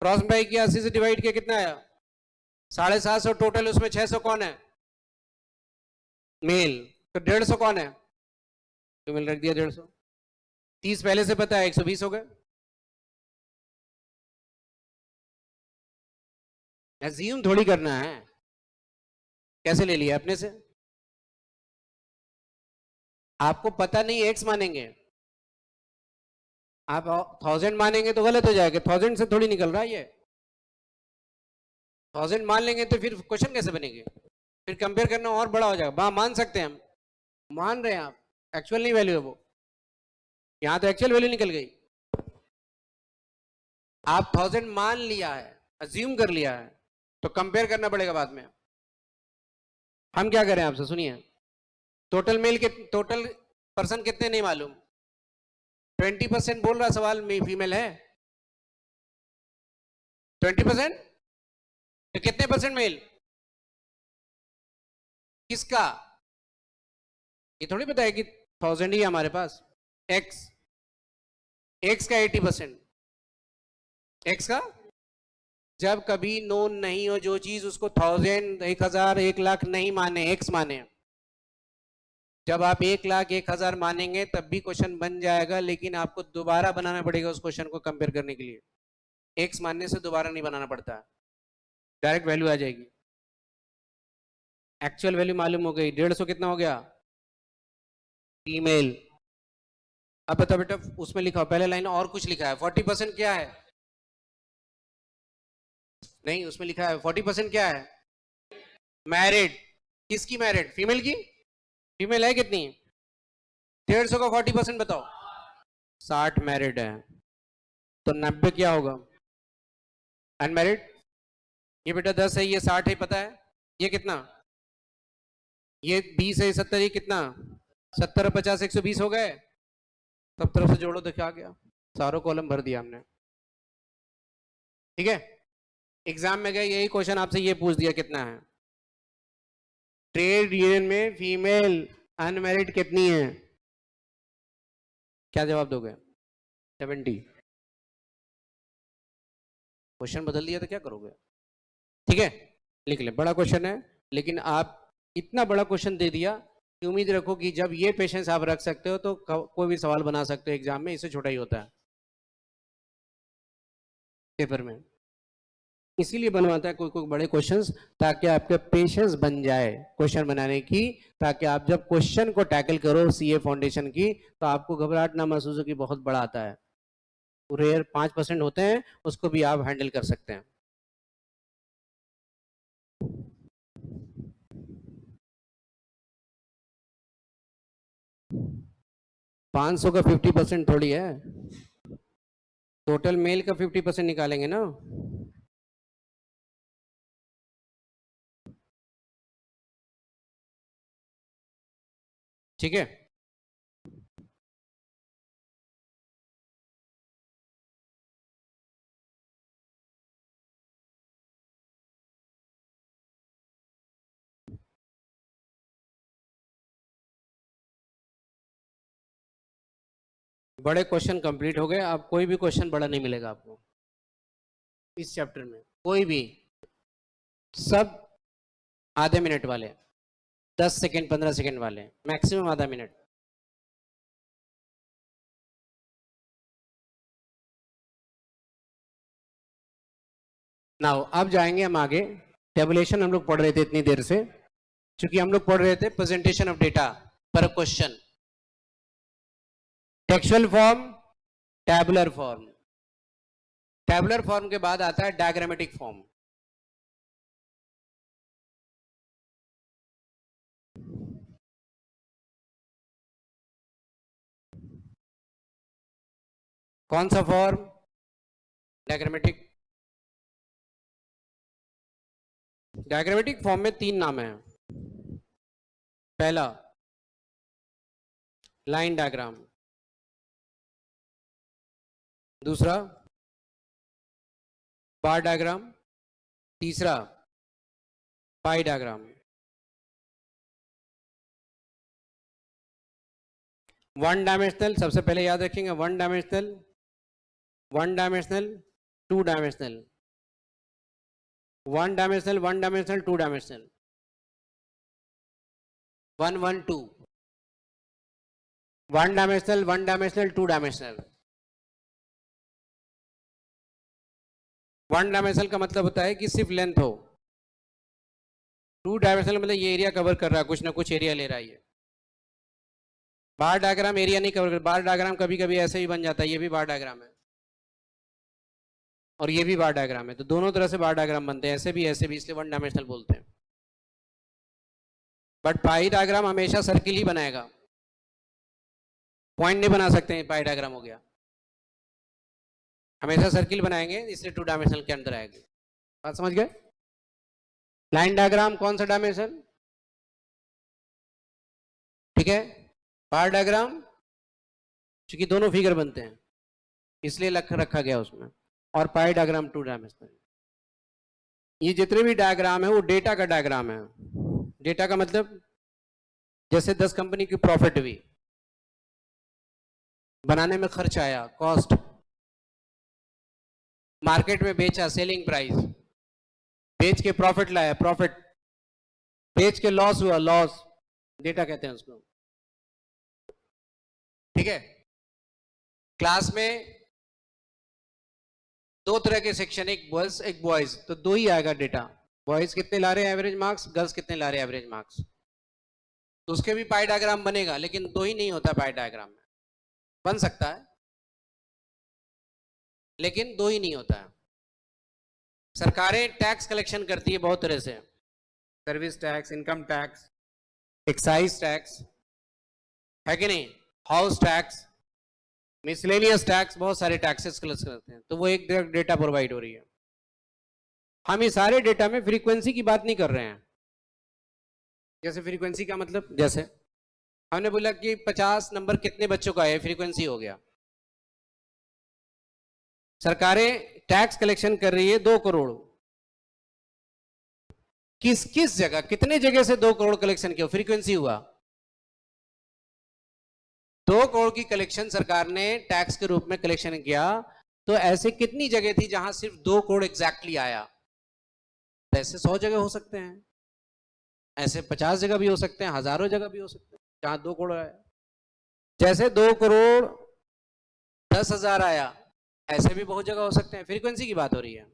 क्रॉस मल्टीप्लाई किया 80 से डिवाइड किया कितना आया, 750, टोटल उसमें 600 कौन है, मेल, तो 150 कौन है, फीमेल, रख दिया 150, 30 पहले से पता है, 120 हो गए। एज्यूम थोड़ी करना है, कैसे ले लिया अपने से, आपको पता नहीं एक्स मानेंगे, आप 1000 मानेंगे तो गलत हो जाएगा, 1000 से थोड़ी निकल रहा है ये, 1000 मान लेंगे तो फिर क्वेश्चन कैसे बनेंगे, फिर कंपेयर करना और बड़ा हो जाएगा। मान सकते हैं हम, मान रहे हैं आप, एक्चुअल नहीं वैल्यू है वो, यहां तो एक्चुअल वैल्यू निकल गई, आप 1000 मान लिया है, अज्यूम कर लिया है, तो कंपेयर करना पड़ेगा बाद में। हम क्या करें आपसे, सुनिए, टोटल मेल के टोटल पर्सन कितने नहीं मालूम, 20% बोल रहा सवाल में फीमेल है, 20%, तो कितने परसेंट मेल, किसका, ये थोड़ी पता है कि 1000 ही है हमारे पास, एक्स, एक्स का 80%, एक्स का, जब कभी नोन नहीं हो जो चीज, उसको 1000, 1000, 1,00,000 नहीं माने, एक्स माने, जब आप 1,00,000, 1,000 मानेंगे तब भी क्वेश्चन बन जाएगा, लेकिन आपको दोबारा बनाना पड़ेगा उस क्वेश्चन को कंपेयर करने के लिए, एक्स मानने से दोबारा नहीं बनाना पड़ता, डायरेक्ट वैल्यू आ जाएगी। एक्चुअल वैल्यू मालूम हो गई, 150 कितना हो गया, फीमेल। अब बताओ बेटा, उसमें लिखा पहले लाइन और कुछ लिखा है, 40% क्या है, नहीं उसमें लिखा है 40% क्या है, मैरिड, किसकी मैरिड, फीमेल की, फीमेल है कितनी, 150 का 40% बताओ, 60 मैरिड है, तो 90 क्या होगा, अनमेरिड, ये बेटा 10 है, ये 60 है, पता है, ये कितना, ये 20 है, 70, ये कितना, 70 और 50 120 हो गए, सब तरफ से जोड़ो, देखा गया, सारों कॉलम भर दिया हमने। ठीक है, एग्जाम में गए यही क्वेश्चन आपसे ये पूछ दिया कितना है, ट्रेड यूनियन में फीमेल अनमेरिड कितनी है, क्या जवाब दोगे? 70। क्वेश्चन बदल दिया तो क्या करोगे? ठीक है, लिख ले, बड़ा क्वेश्चन है, लेकिन आप इतना बड़ा क्वेश्चन दे दिया कि उम्मीद रखो कि जब ये पेशेंस आप रख सकते हो तो कोई भी सवाल बना सकते हो एग्जाम में, इससे छोटा ही होता है पेपर में, इसीलिए बनवाता है कोई कोई बड़े क्वेश्चंस, ताकि आपके पेशेंस बन जाए क्वेश्चन बनाने की, ताकि आप जब क्वेश्चन को टैकल करो सीए फाउंडेशन की तो आपको घबराहट ना महसूस हो कि बहुत बड़ा आता है, रेयर 5% होते हैं, उसको भी आप हैंडल कर सकते हैं। पाँच सौ का 50% थोड़ी है, टोटल मेल का 50% निकालेंगे ना, ठीक है। बड़े क्वेश्चन कंप्लीट हो गए, अब कोई भी क्वेश्चन बड़ा नहीं मिलेगा आपको इस चैप्टर में, कोई भी, सब आधे मिनट वाले, 10 सेकेंड 15 सेकेंड वाले, मैक्सिमम आधा मिनट। नाउ अब जाएंगे हम आगे, टेबुलेशन हम लोग पढ़ रहे थे इतनी देर से, क्योंकि हम लोग पढ़ रहे थे प्रेजेंटेशन ऑफ डेटा पर question, textual form, tabular form, tabular form के बाद आता है डायग्रामेटिक फॉर्म। कौन सा फॉर्म? डायग्रामेटिक। डायग्रामेटिक फॉर्म में 3 नाम है, पहला लाइन डायग्राम, दूसरा बार डायग्राम, तीसरा पाई डायग्राम। वन डायमेंशनल सबसे पहले याद रखेंगे, one dimensional, one dimensional, two dimensional, one dimensional, one dimensional, two dimensional, 1 1 2, one dimensional, one dimensional, two dimensional. One dimensional का मतलब होता है कि सिर्फ लेंथ हो, टू डायमेंशनल मतलब ये एरिया कवर कर रहा है, कुछ ना कुछ एरिया ले रहा है ये। बार डायग्राम एरिया नहीं कवर कर, बार डायग्राम कभी कभी ऐसे ही बन जाता है, ये भी बार डायग्राम है और ये भी बार डायग्राम है, तो दोनों तरह से बार डायग्राम बनते हैं, ऐसे भी, इसलिए वन डायमेंशनल बोलते हैं। बट पाई डायग्राम हमेशा सर्किल ही बनाएगा, पॉइंट नहीं बना सकते हैं, पाई डायग्राम हो गया, हमेशा सर्किल बनाएंगे, इसलिए टू डायमेंशनल के अंदर आएगी। बात समझ गए? लाइन डायग्राम कौन सा डायमेंशन? ठीक है, बार डायग्राम क्योंकि दोनों फिगर बनते हैं इसलिए रखा गया उसमें, और पाई डायग्राम टू डायमेंशनल। ये जितने भी डायग्राम है वो डेटा का डायग्राम है। डेटा का मतलब जैसे 10 कंपनी की प्रॉफिट हुई, बनाने में खर्च आया, कॉस्ट, मार्केट में बेचा, सेलिंग प्राइस, बेच के प्रॉफिट लाया, प्रॉफिट, बेच के लॉस हुआ, लॉस, डेटा कहते हैं उसको। ठीक है, क्लास में 2 तरह के सेक्शन, एक गर्ल्स एक बॉयज, तो 2 ही आएगा डेटा, बॉयज कितने ला रहे हैं एवरेज मार्क्स, गर्ल्स कितने ला रहे हैं एवरेज मार्क्स, तो उसके भी पाई डायग्राम बनेगा, लेकिन 2 ही नहीं होता पाई डायग्राम में, बन सकता है लेकिन 2 ही नहीं होता है। सरकारें टैक्स कलेक्शन करती है बहुत तरह से, service tax, income tax, excise tax, है कि नहीं, हाउस टैक्स, मिसलेनियस टैक्स, बहुत सारे टैक्सेस कलेक्ट करते हैं, तो वो एक डेटा प्रोवाइड हो रही है। हम इस सारे डेटा में फ्रीक्वेंसी की बात नहीं कर रहे हैं। जैसे फ्रीक्वेंसी का मतलब, जैसे हमने बोला कि 50 नंबर कितने बच्चों का है, फ्रीक्वेंसी हो गया। सरकारें टैक्स कलेक्शन कर रही है 2 करोड़, किस किस जगह, कितने जगह से 2 करोड़ कलेक्शन किया, फ्रीक्वेंसी हुआ। 2 करोड़ की कलेक्शन सरकार ने टैक्स के रूप में कलेक्शन किया, तो ऐसे कितनी जगह थी जहां सिर्फ 2 करोड़ एग्जैक्टली आया। तो ऐसे 100 जगह हो सकते हैं, ऐसे 50 जगह भी हो सकते हैं, हजारों जगह भी हो सकते हैं जहां 2 करोड़ आया। जैसे 2 करोड़ 10,000 आया, ऐसे भी बहुत जगह हो सकते हैं। फ्रीक्वेंसी की बात हो रही है।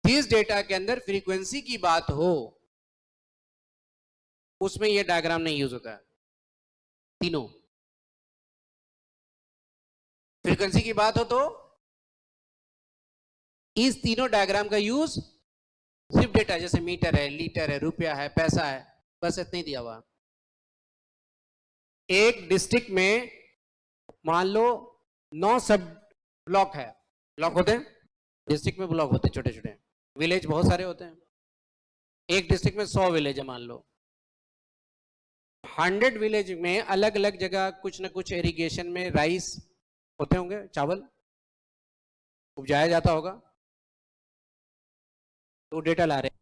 जिस डेटा के अंदर फ्रीक्वेंसी की बात हो उसमें यह डायग्राम नहीं यूज होता है। तीनों फ्रीक्वेंसी की बात हो तो इस तीनों डायग्राम का यूज सिर्फ डेटा, जैसे मीटर है, लीटर है, रुपया है, पैसा है, बस इतना ही दिया हुआ। एक डिस्ट्रिक्ट में मान लो 9 सब ब्लॉक है, ब्लॉक होते हैं डिस्ट्रिक्ट में, ब्लॉक होते हैं छोटे छोटे, विलेज बहुत सारे होते हैं। एक डिस्ट्रिक्ट में 100 विलेज है मान लो, 100 विलेज में अलग अलग जगह कुछ ना कुछ इरिगेशन में राइस होते होंगे, चावल उपजाया जाता होगा, तो डेटा ला रहे हैं।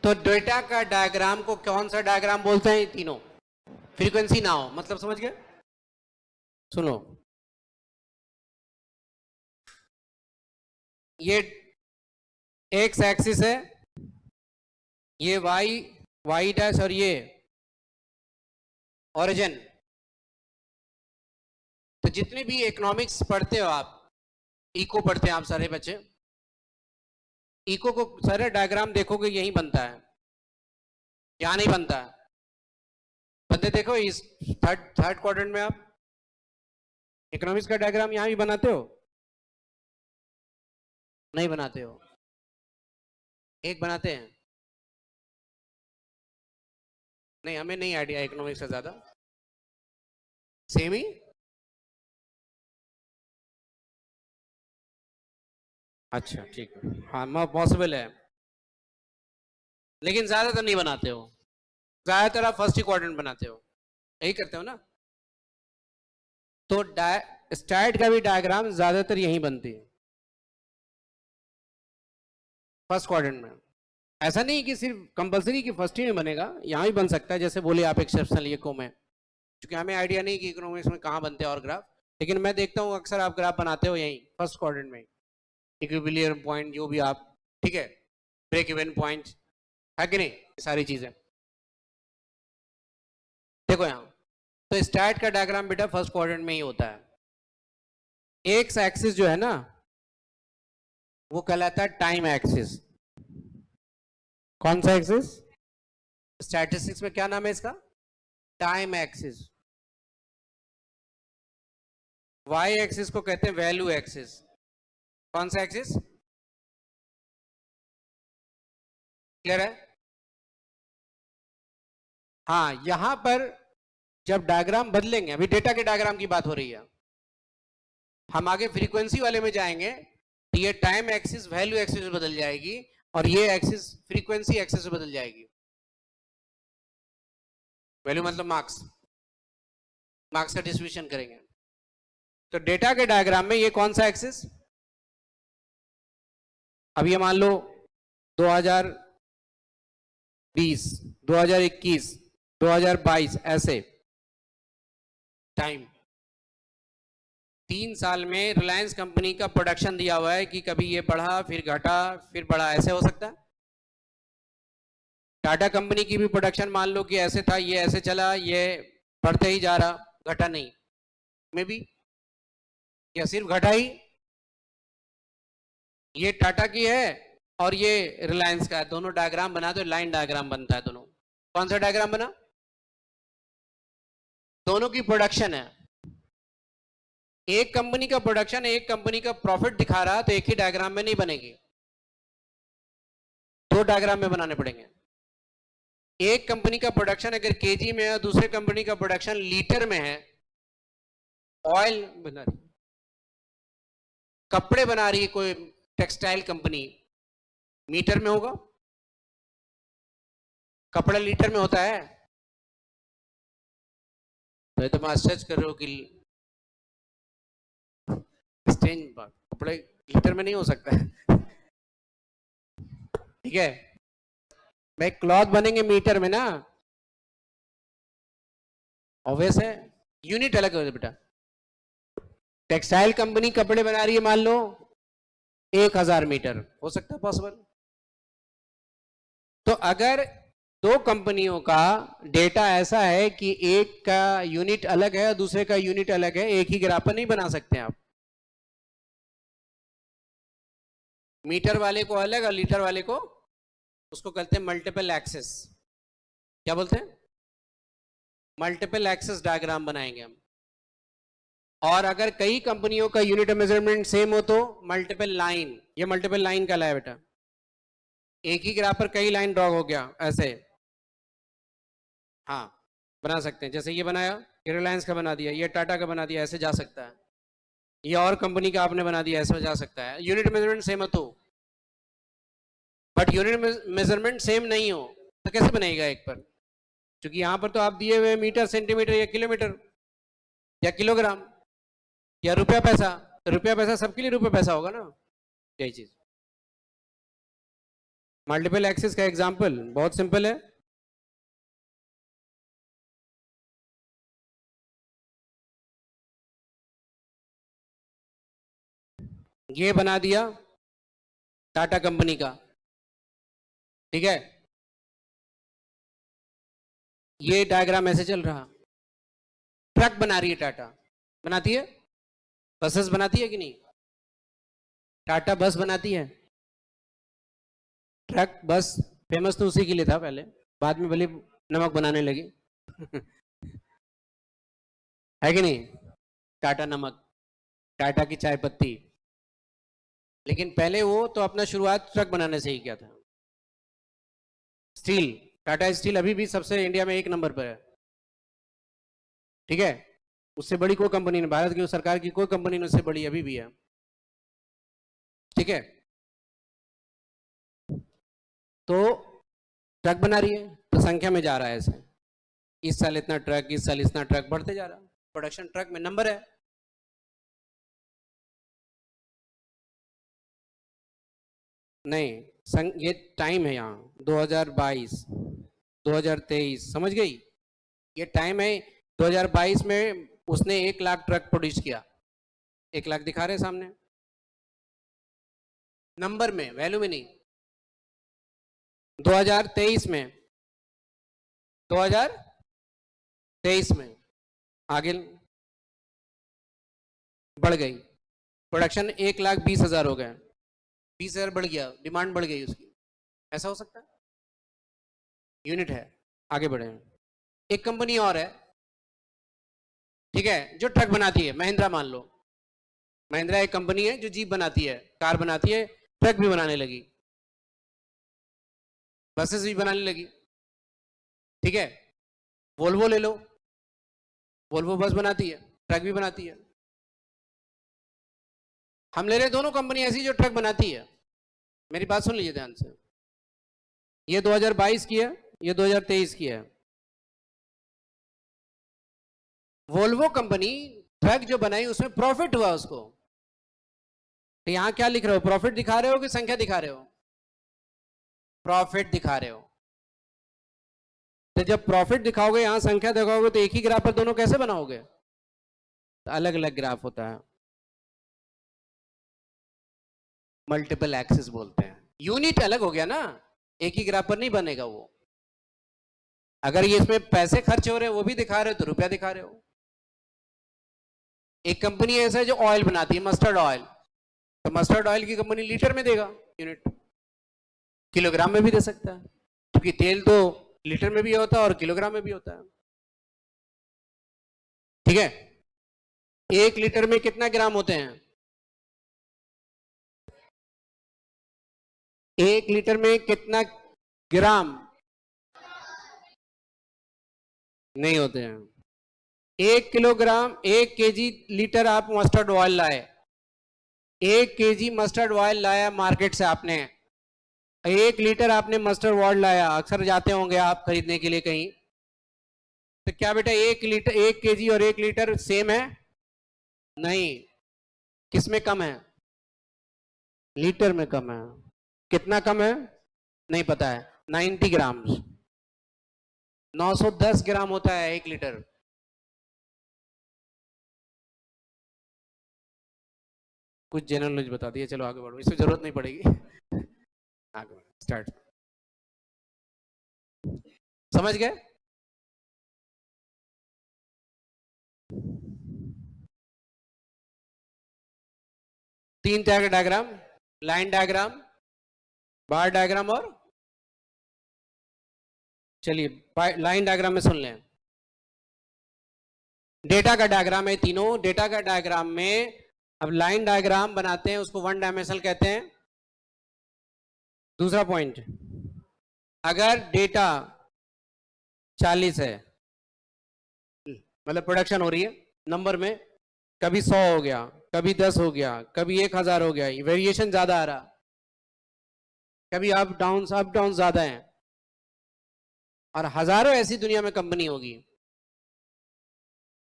तो डेटा का डायग्राम को कौन सा डायग्राम बोलते हैं? तीनों फ्रीक्वेंसी ना हो, मतलब समझ गए? सुनो, ये एक्स एक्सिस है, ये वाई डैश, और ये ओरिजिन। तो जितने भी इकोनॉमिक्स पढ़ते हो आप, इको पढ़ते हैं आप सारे बच्चे, इको को सारे डायग्राम देखोगे यही बनता है, यहाँ नहीं बनता है। बनते देखो इस थर्ड क्वाड्रेंट में आप इकोनॉमिक्स का डायग्राम यहाँ भी बनाते हो, नहीं बनाते हो, एक बनाते हैं। नहीं, हमें नहीं आइडिया इकोनॉमिक्स से ज्यादा, सेम ही। अच्छा ठीक है, हाँ पॉसिबल है, लेकिन ज्यादातर नहीं बनाते हो, ज्यादातर आप फर्स्ट ही क्वाड्रेंट बनाते हो, यही करते हो ना। तो स्टैट का भी डायग्राम ज्यादातर यही बनती है, फर्स्ट क्वाड्रेंट में। ऐसा नहीं कि सिर्फ कंपलसरी कि फर्स्ट ही में बनेगा, यहाँ भी बन सकता है, जैसे बोले आप एक्सेप्शनल ये को में, क्योंकि हमें आइडिया नहीं कि इकोनॉमिक्स में कहाँ बनते हैं और ग्राफ, लेकिन मैं देखता हूँ अक्सर आप ग्राफ बनाते हो यहीं फर्स्ट क्वाड्रेंट में, इक्विलिब्रियम पॉइंट जो भी आप, ठीक है, ब्रेक इवन पॉइंट, है कि नहीं, सारी चीजें देखो यहाँ। तो स्टैट का डायग्राम बेटा फर्स्ट क्वाड्रेंट में ही होता है। एक्स एक्सिस जो है ना वो कहलाता है टाइम एक्सिस। कौन सा एक्सिस? स्टैटिस्टिक्स में क्या नाम है इसका? Time axis. वाई एक्सिस को कहते हैं वैल्यू एक्सिस। कौन सा एक्सिस? क्लियर है? हाँ, यहां पर जब डायग्राम बदलेंगे, अभी डेटा के डायग्राम की बात हो रही है, हम आगे फ्रीक्वेंसी वाले में जाएंगे तो ये टाइम एक्सिस वैल्यू एक्सिस में बदल जाएगी और ये एक्सिस फ्रीक्वेंसी एक्सिस में बदल जाएगी। वैल्यू मतलब मार्क्स, मार्क्स का डिस्ट्रीब्यूशन करेंगे। तो डेटा के डायग्राम में ये कौन सा एक्सिस? अब ये मान लो 2020, 2021, 2022 ऐसे, टाइम। 3 साल में रिलायंस कंपनी का प्रोडक्शन दिया हुआ है कि कभी ये बढ़ा फिर घटा फिर बढ़ा, ऐसे हो सकता है? टाटा कंपनी की भी प्रोडक्शन मान लो कि ऐसे था, ये ऐसे चला, ये बढ़ते ही जा रहा, घटा नहीं, में भी या सिर्फ घटा ही? ये टाटा की है और ये रिलायंस का है, दोनों डायग्राम बना दो, लाइन डायग्राम बनता है दोनों। कौन सा डायग्राम बना? दोनों की प्रोडक्शन है, एक कंपनी का प्रोडक्शन एक कंपनी का प्रॉफिट दिखा रहा, तो एक ही डायग्राम में नहीं बनेगी, 2 डायग्राम में बनाने पड़ेंगे। एक कंपनी का प्रोडक्शन अगर केजी में है और दूसरे कंपनी का प्रोडक्शन लीटर में है, ऑयल बना रही, कपड़े बना रही है कोई टेक्सटाइल कंपनी, मीटर में होगा, कपड़ा लीटर में होता है? तो तुम आश्चर्य कर रहे हो कि कपड़े लीटर में नहीं हो सकता है। ठीक है भाई, क्लॉथ बनेंगे मीटर में ना, ऑब्वियस है, यूनिट अलग है बेटा। टेक्सटाइल कंपनी कपड़े बना रही है मान लो 1000 मीटर, हो सकता है पॉसिबल? तो अगर 2 कंपनियों का डेटा ऐसा है कि एक का यूनिट अलग है और दूसरे का यूनिट अलग है, एक ही ग्राफ पर नहीं बना सकते आप, मीटर वाले को अलग और लीटर वाले को, उसको कहते हैं मल्टीपल एक्सेस। क्या बोलते हैं? मल्टीपल एक्सेस डायग्राम बनाएंगे हम। और अगर कई कंपनियों का यूनिट मेजरमेंट सेम हो तो मल्टीपल लाइन, ये मल्टीपल लाइन का है बेटा, एक ही ग्राफ पर कई लाइन ड्रॉ हो गया ऐसे, हाँ बना सकते हैं। जैसे ये बनाया, ये रिलायंस का बना दिया, ये टाटा का बना दिया, ऐसे जा सकता है, ये और कंपनी का आपने बना दिया, ऐसे जा सकता है, यूनिट मेजरमेंट सेम है तो। बट यूनिट मेजरमेंट सेम नहीं हो तो कैसे बनेगा एक पर? क्योंकि यहां पर तो आप दिए हुए मीटर, सेंटीमीटर या किलोमीटर या किलोग्राम या रुपया पैसा, तो रुपया पैसा सबके लिए रुपया पैसा होगा ना, यही चीज। मल्टीपल एक्सिस का एग्जांपल बहुत सिंपल है, ये बना दिया टाटा कंपनी का, ठीक है, ये डायग्राम ऐसे चल रहा, ट्रक बना रही है टाटा, बनाती है, बसेस बनाती है कि नहीं? टाटा बस बनाती है, ट्रक बस फेमस तो उसी के लिए था पहले, बाद में भले नमक बनाने लगी। है कि नहीं? टाटा नमक, टाटा की चाय पत्ती, लेकिन पहले वो तो अपना शुरुआत ट्रक बनाने से ही किया था। स्टील, टाटा स्टील अभी भी सबसे इंडिया में 1 नंबर पर है, ठीक है, उससे बड़ी कोई कंपनी नहीं, भारत की सरकार की कोई कंपनी नहीं उससे बड़ी अभी भी है, ठीक है। तो ट्रक बना रही है तो संख्या में जा रहा है ऐसे, इस साल इतना ट्रक, इस साल इतना ट्रक, बढ़ते जा रहा है, प्रोडक्शन ट्रक में नंबर है। नहीं, ये टाइम है यहाँ 2022 2023, समझ गई? ये टाइम है 2022 में उसने 1 लाख ट्रक प्रोड्यूस किया, 1 लाख दिखा रहे सामने, नंबर में, वैल्यू में नहीं। 2023 में 2023 में आगे बढ़ गई, प्रोडक्शन 1,20,000 हो गए, 20,000 बढ़ गया, डिमांड बढ़ गई उसकी, ऐसा हो सकता है? यूनिट है, आगे बढ़े। एक कंपनी और है, ठीक है, जो ट्रक बनाती है, महिंद्रा मान लो, महिंद्रा एक कंपनी है जो जीप बनाती है, कार बनाती है, ट्रक भी बनाने लगी, बसेस भी बनाने लगी, ठीक है। वोल्वो ले लो, वोल्वो बस बनाती है, ट्रक भी बनाती है। हम ले रहे दोनों कंपनी ऐसी जो ट्रक बनाती है। मेरी बात सुन लीजिए ध्यान से, ये 2022 की है, ये 2023 की है। वोल्वो कंपनी ट्रक जो बनाई उसमें प्रॉफिट हुआ उसको, तो यहां क्या लिख रहे हो, प्रॉफिट दिखा रहे हो कि संख्या दिखा रहे हो? प्रॉफिट दिखा रहे हो। तो जब प्रॉफिट दिखाओगे, यहां संख्या दिखाओगे, तो एक ही ग्राफ पर दोनों कैसे बनाओगे? तो अलग अलग ग्राफ होता है, मल्टीपल एक्सिस बोलते हैं। यूनिट अलग हो गया ना, एक ही ग्राफ पर नहीं बनेगा वो। अगर ये इसमें पैसे खर्च हो रहे हैं वो भी दिखा रहे हो तो रुपया दिखा रहे हो। एक कंपनी ऐसा है जो ऑयल बनाती है, मस्टर्ड ऑयल, तो मस्टर्ड ऑयल की कंपनी लीटर में देगा यूनिट, किलोग्राम में भी दे सकता है, क्योंकि तेल तो लीटर में भी होता है और किलोग्राम में भी होता है। ठीक है, 1 लीटर में कितना ग्राम होते हैं? 1 लीटर में कितना ग्राम? नहीं होते हैं। 1 किलोग्राम, 1 केजी लीटर आप मस्टर्ड ऑयल लाए, 1 केजी मस्टर्ड ऑयल लाया मार्केट से आपने, 1 लीटर आपने मस्टर्ड ऑयल लाया, अक्सर जाते होंगे आप खरीदने के लिए कहीं, तो क्या बेटा 1 लीटर, 1 केजी और 1 लीटर सेम है? नहीं, किसमें कम है? लीटर में कम है। कितना कम है? नहीं पता है। 90 ग्राम, 910 ग्राम होता है 1 लीटर। कुछ जनरल नॉलेज बता दिए, चलो आगे बढ़ो, इसमें जरूरत नहीं पड़ेगी। आगे स्टार्ट, समझ गए? तीन तरह के डायग्राम, लाइन डायग्राम, बार डायग्राम, और चलिए लाइन डायग्राम में सुन लें। डेटा का डायग्राम है तीनों, डेटा का डायग्राम में अब लाइन डायग्राम बनाते हैं, उसको 1 डायमेंशनल कहते हैं। दूसरा पॉइंट, अगर डेटा 40 है, मतलब प्रोडक्शन हो रही है नंबर में, कभी 100 हो गया, कभी 10 हो गया, कभी 1000 हो गया, वेरिएशन ज्यादा आ रहा, कभी अप डाउन ज्यादा है, और हजारों ऐसी दुनिया में कंपनी होगी,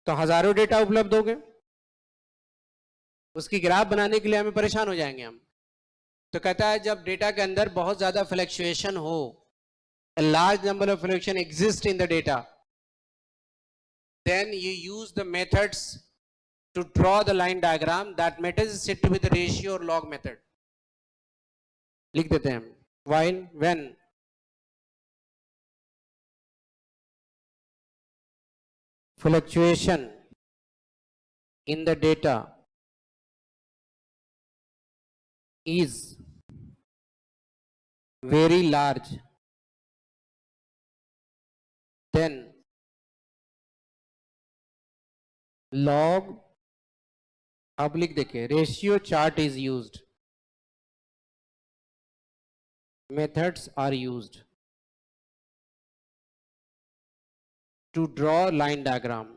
तो हजारों डेटा उपलब्ध हो गए, उसकी ग्राफ बनाने के लिए हमें परेशान हो जाएंगे हम। तो कहता है जब डेटा के अंदर बहुत ज्यादा फ्लक्चुएशन हो, a large number of fluctuation exist in the data, then you use the methods to draw the line diagram. That method is said to be the ratio or log method. लिख देते हैं, while when fluctuation in the data is very large, then log, अब लिख देखिए, ratio chart is used, methods are used to draw line diagram.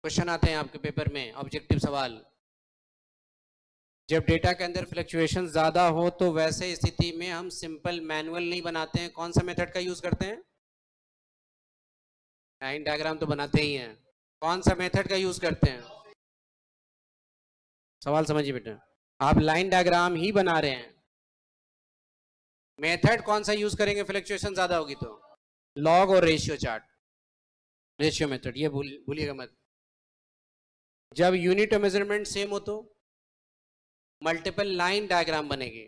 Question आते हैं आपके paper में, ऑब्जेक्टिव सवाल, जब डेटा के अंदर फ्लक्चुएशन ज्यादा हो तो वैसे स्थिति में हम सिंपल मैनुअल नहीं बनाते हैं, कौन सा मेथड का यूज करते हैं? लाइन डायग्राम तो बनाते ही हैं, कौन सा मेथड का यूज करते हैं? सवाल समझिए बेटा, आप लाइन डायग्राम ही बना रहे हैं, मेथड कौन सा यूज करेंगे फ्लक्चुएशन ज्यादा होगी तो? लॉग और रेशियो चार्ट, रेशियो मेथड, ये भूलिएगा मत। जब यूनिट ऑफ मेजरमेंट सेम हो तो मल्टीपल लाइन डायग्राम बनेगी,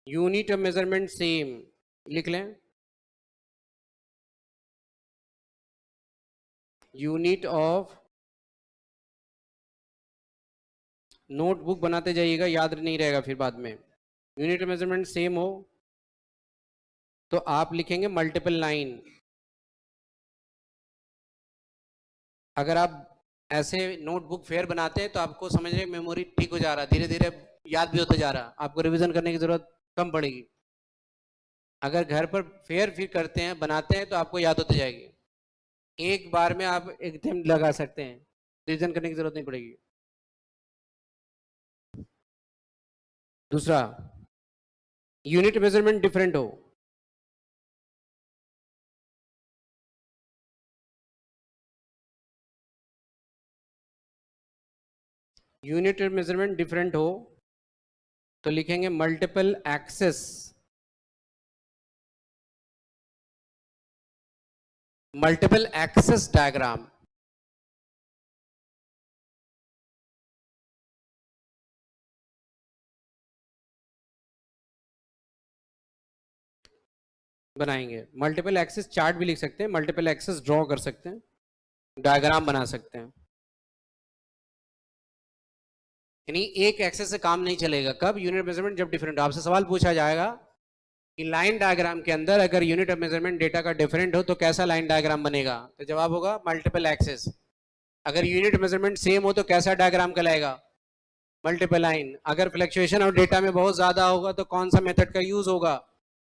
यूनिट ऑफ मेजरमेंट सेम, लिख लें, यूनिट ऑफ, नोटबुक बनाते जाइएगा, याद नहीं रहेगा फिर बाद में। यूनिट ऑफ मेजरमेंट सेम हो तो आप लिखेंगे मल्टीपल लाइन। अगर आप ऐसे नोटबुक फेयर बनाते हैं तो आपको समझिए मेमोरी ठीक हो जा रहा है, धीरे धीरे याद भी होता जा रहा है, आपको रिवीजन करने की जरूरत कम पड़ेगी। अगर घर पर फेयर फिर करते हैं, बनाते हैं, तो आपको याद होती जाएगी, एक बार में आप एकदम लगा सकते हैं, रिवीजन करने की जरूरत नहीं पड़ेगी। दूसरा, यूनिट मेजरमेंट डिफरेंट हो, यूनिट मेजरमेंट डिफरेंट हो तो लिखेंगे multiple axes multiple axes diagram, बनाएंगे। मल्टीपल एक्सेस चार्ट भी लिख सकते हैं, मल्टीपल एक्सेस ड्रॉ कर सकते हैं, डायग्राम बना सकते हैं। यानी एक एक्सेस से काम नहीं चलेगा। कब? यूनिट मेजरमेंट जब डिफरेंट। आपसे सवाल पूछा जाएगा कि लाइन डायग्राम के अंदर अगर यूनिट ऑफ मेजरमेंट डेटा का डिफरेंट हो तो कैसा लाइन डायग्राम बनेगा, तो जवाब होगा मल्टीपल एक्सेस। अगर यूनिट मेजरमेंट सेम हो तो कैसा डायग्राम कहलाएगा? Multiple line. अगर फ्लक्चुएशन और डेटा में बहुत ज्यादा होगा तो कौन सा मेथड का यूज होगा?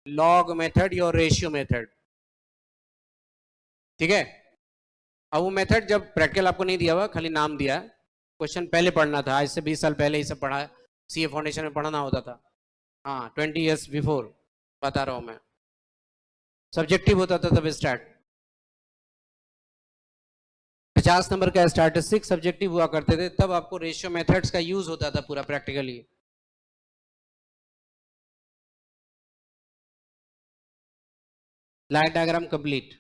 लॉग मेथड या रेशियो मेथड। ठीक है। अब वो मेथड जब प्रैक्टिकल आपको नहीं दिया हुआ, खाली नाम दिया है, क्वेश्चन पहले पढ़ना था, आज से 20 साल पहले ही सब पढ़ा, सीए फाउंडेशन में पढ़ना होता था। हाँ, 20 ईयर्स बिफोर बता रहा हूँ मैं। सब्जेक्टिव होता था तब स्टार्ट, 50 नंबर का स्टैटिस्टिक सब्जेक्टिव हुआ करते थे, तब आपको रेशियो मेथड्स का यूज होता था पूरा प्रैक्टिकली। Line diagram complete.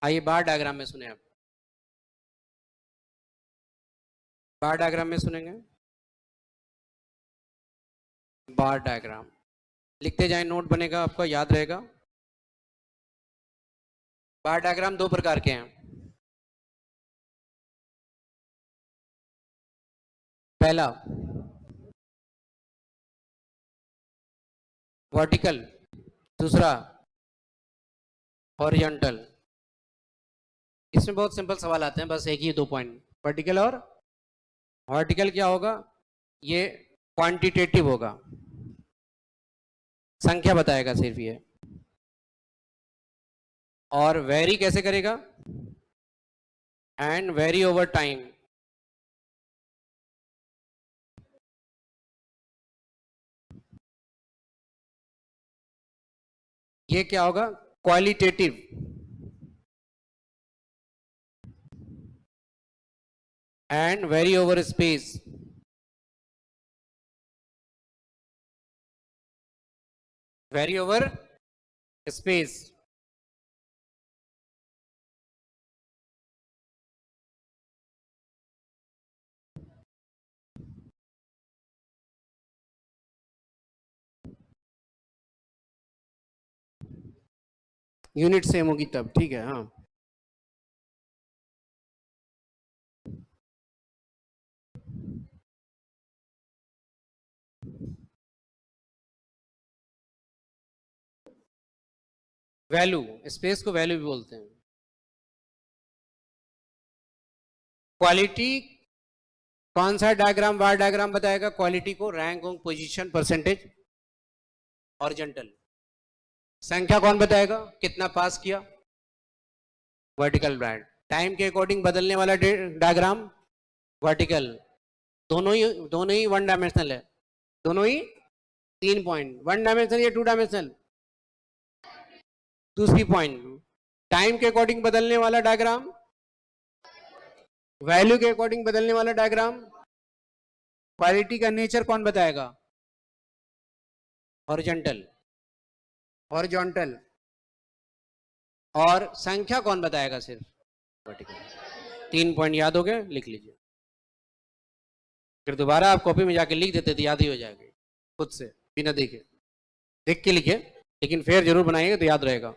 आइए बार डायग्राम में सुने आप। बार डायग्राम में सुनेंगे। बार डायग्राम लिखते जाए, नोट बनेगा, आपका याद रहेगा। बार डायग्राम दो प्रकार के हैं। पहला वर्टिकल, दूसरा हॉरिजॉन्टल। इसमें बहुत सिंपल सवाल आते हैं, बस एक ही 2 पॉइंट। वर्टिकल और वर्टिकल क्या होगा? ये क्वांटिटेटिव होगा, संख्या बताएगा सिर्फ ये। और वेरी कैसे करेगा? And very over time. ये क्या होगा? Qualitative. And very over space. Very over space. Unit same होगी तब, ठीक है। हाँ, वैल्यू, स्पेस को वैल्यू भी बोलते हैं। क्वालिटी कौन सा डायग्राम, बार डायग्राम बताएगा? क्वालिटी को रैंक, पोजीशन, परसेंटेज। हॉरिजॉन्टल संख्या कौन बताएगा? कितना पास किया? Vertical brand. टाइम के अकॉर्डिंग बदलने वाला डायग्राम वर्टिकल। दोनों ही वन डायमेंशनल है, दोनों ही 3 पॉइंट। वन डायमेंशनल या 2 डायमेंशनल? दूसरी पॉइंट, टाइम के अकॉर्डिंग बदलने वाला डायग्राम, वैल्यू के अकॉर्डिंग बदलने वाला डायग्राम। क्वालिटी का नेचर कौन बताएगा? हॉरिजॉन्टल। हॉरिजॉन्टल। और संख्या कौन बताएगा? सिर्फ वर्टिकल। 3 पॉइंट याद हो गए, लिख लीजिए। फिर दोबारा आप कॉपी में जाके लिख देते तो याद ही हो जाएगा खुद से, बिना देखे। देख के लिखे, लेकिन फिर जरूर बनाइएगा तो याद रहेगा।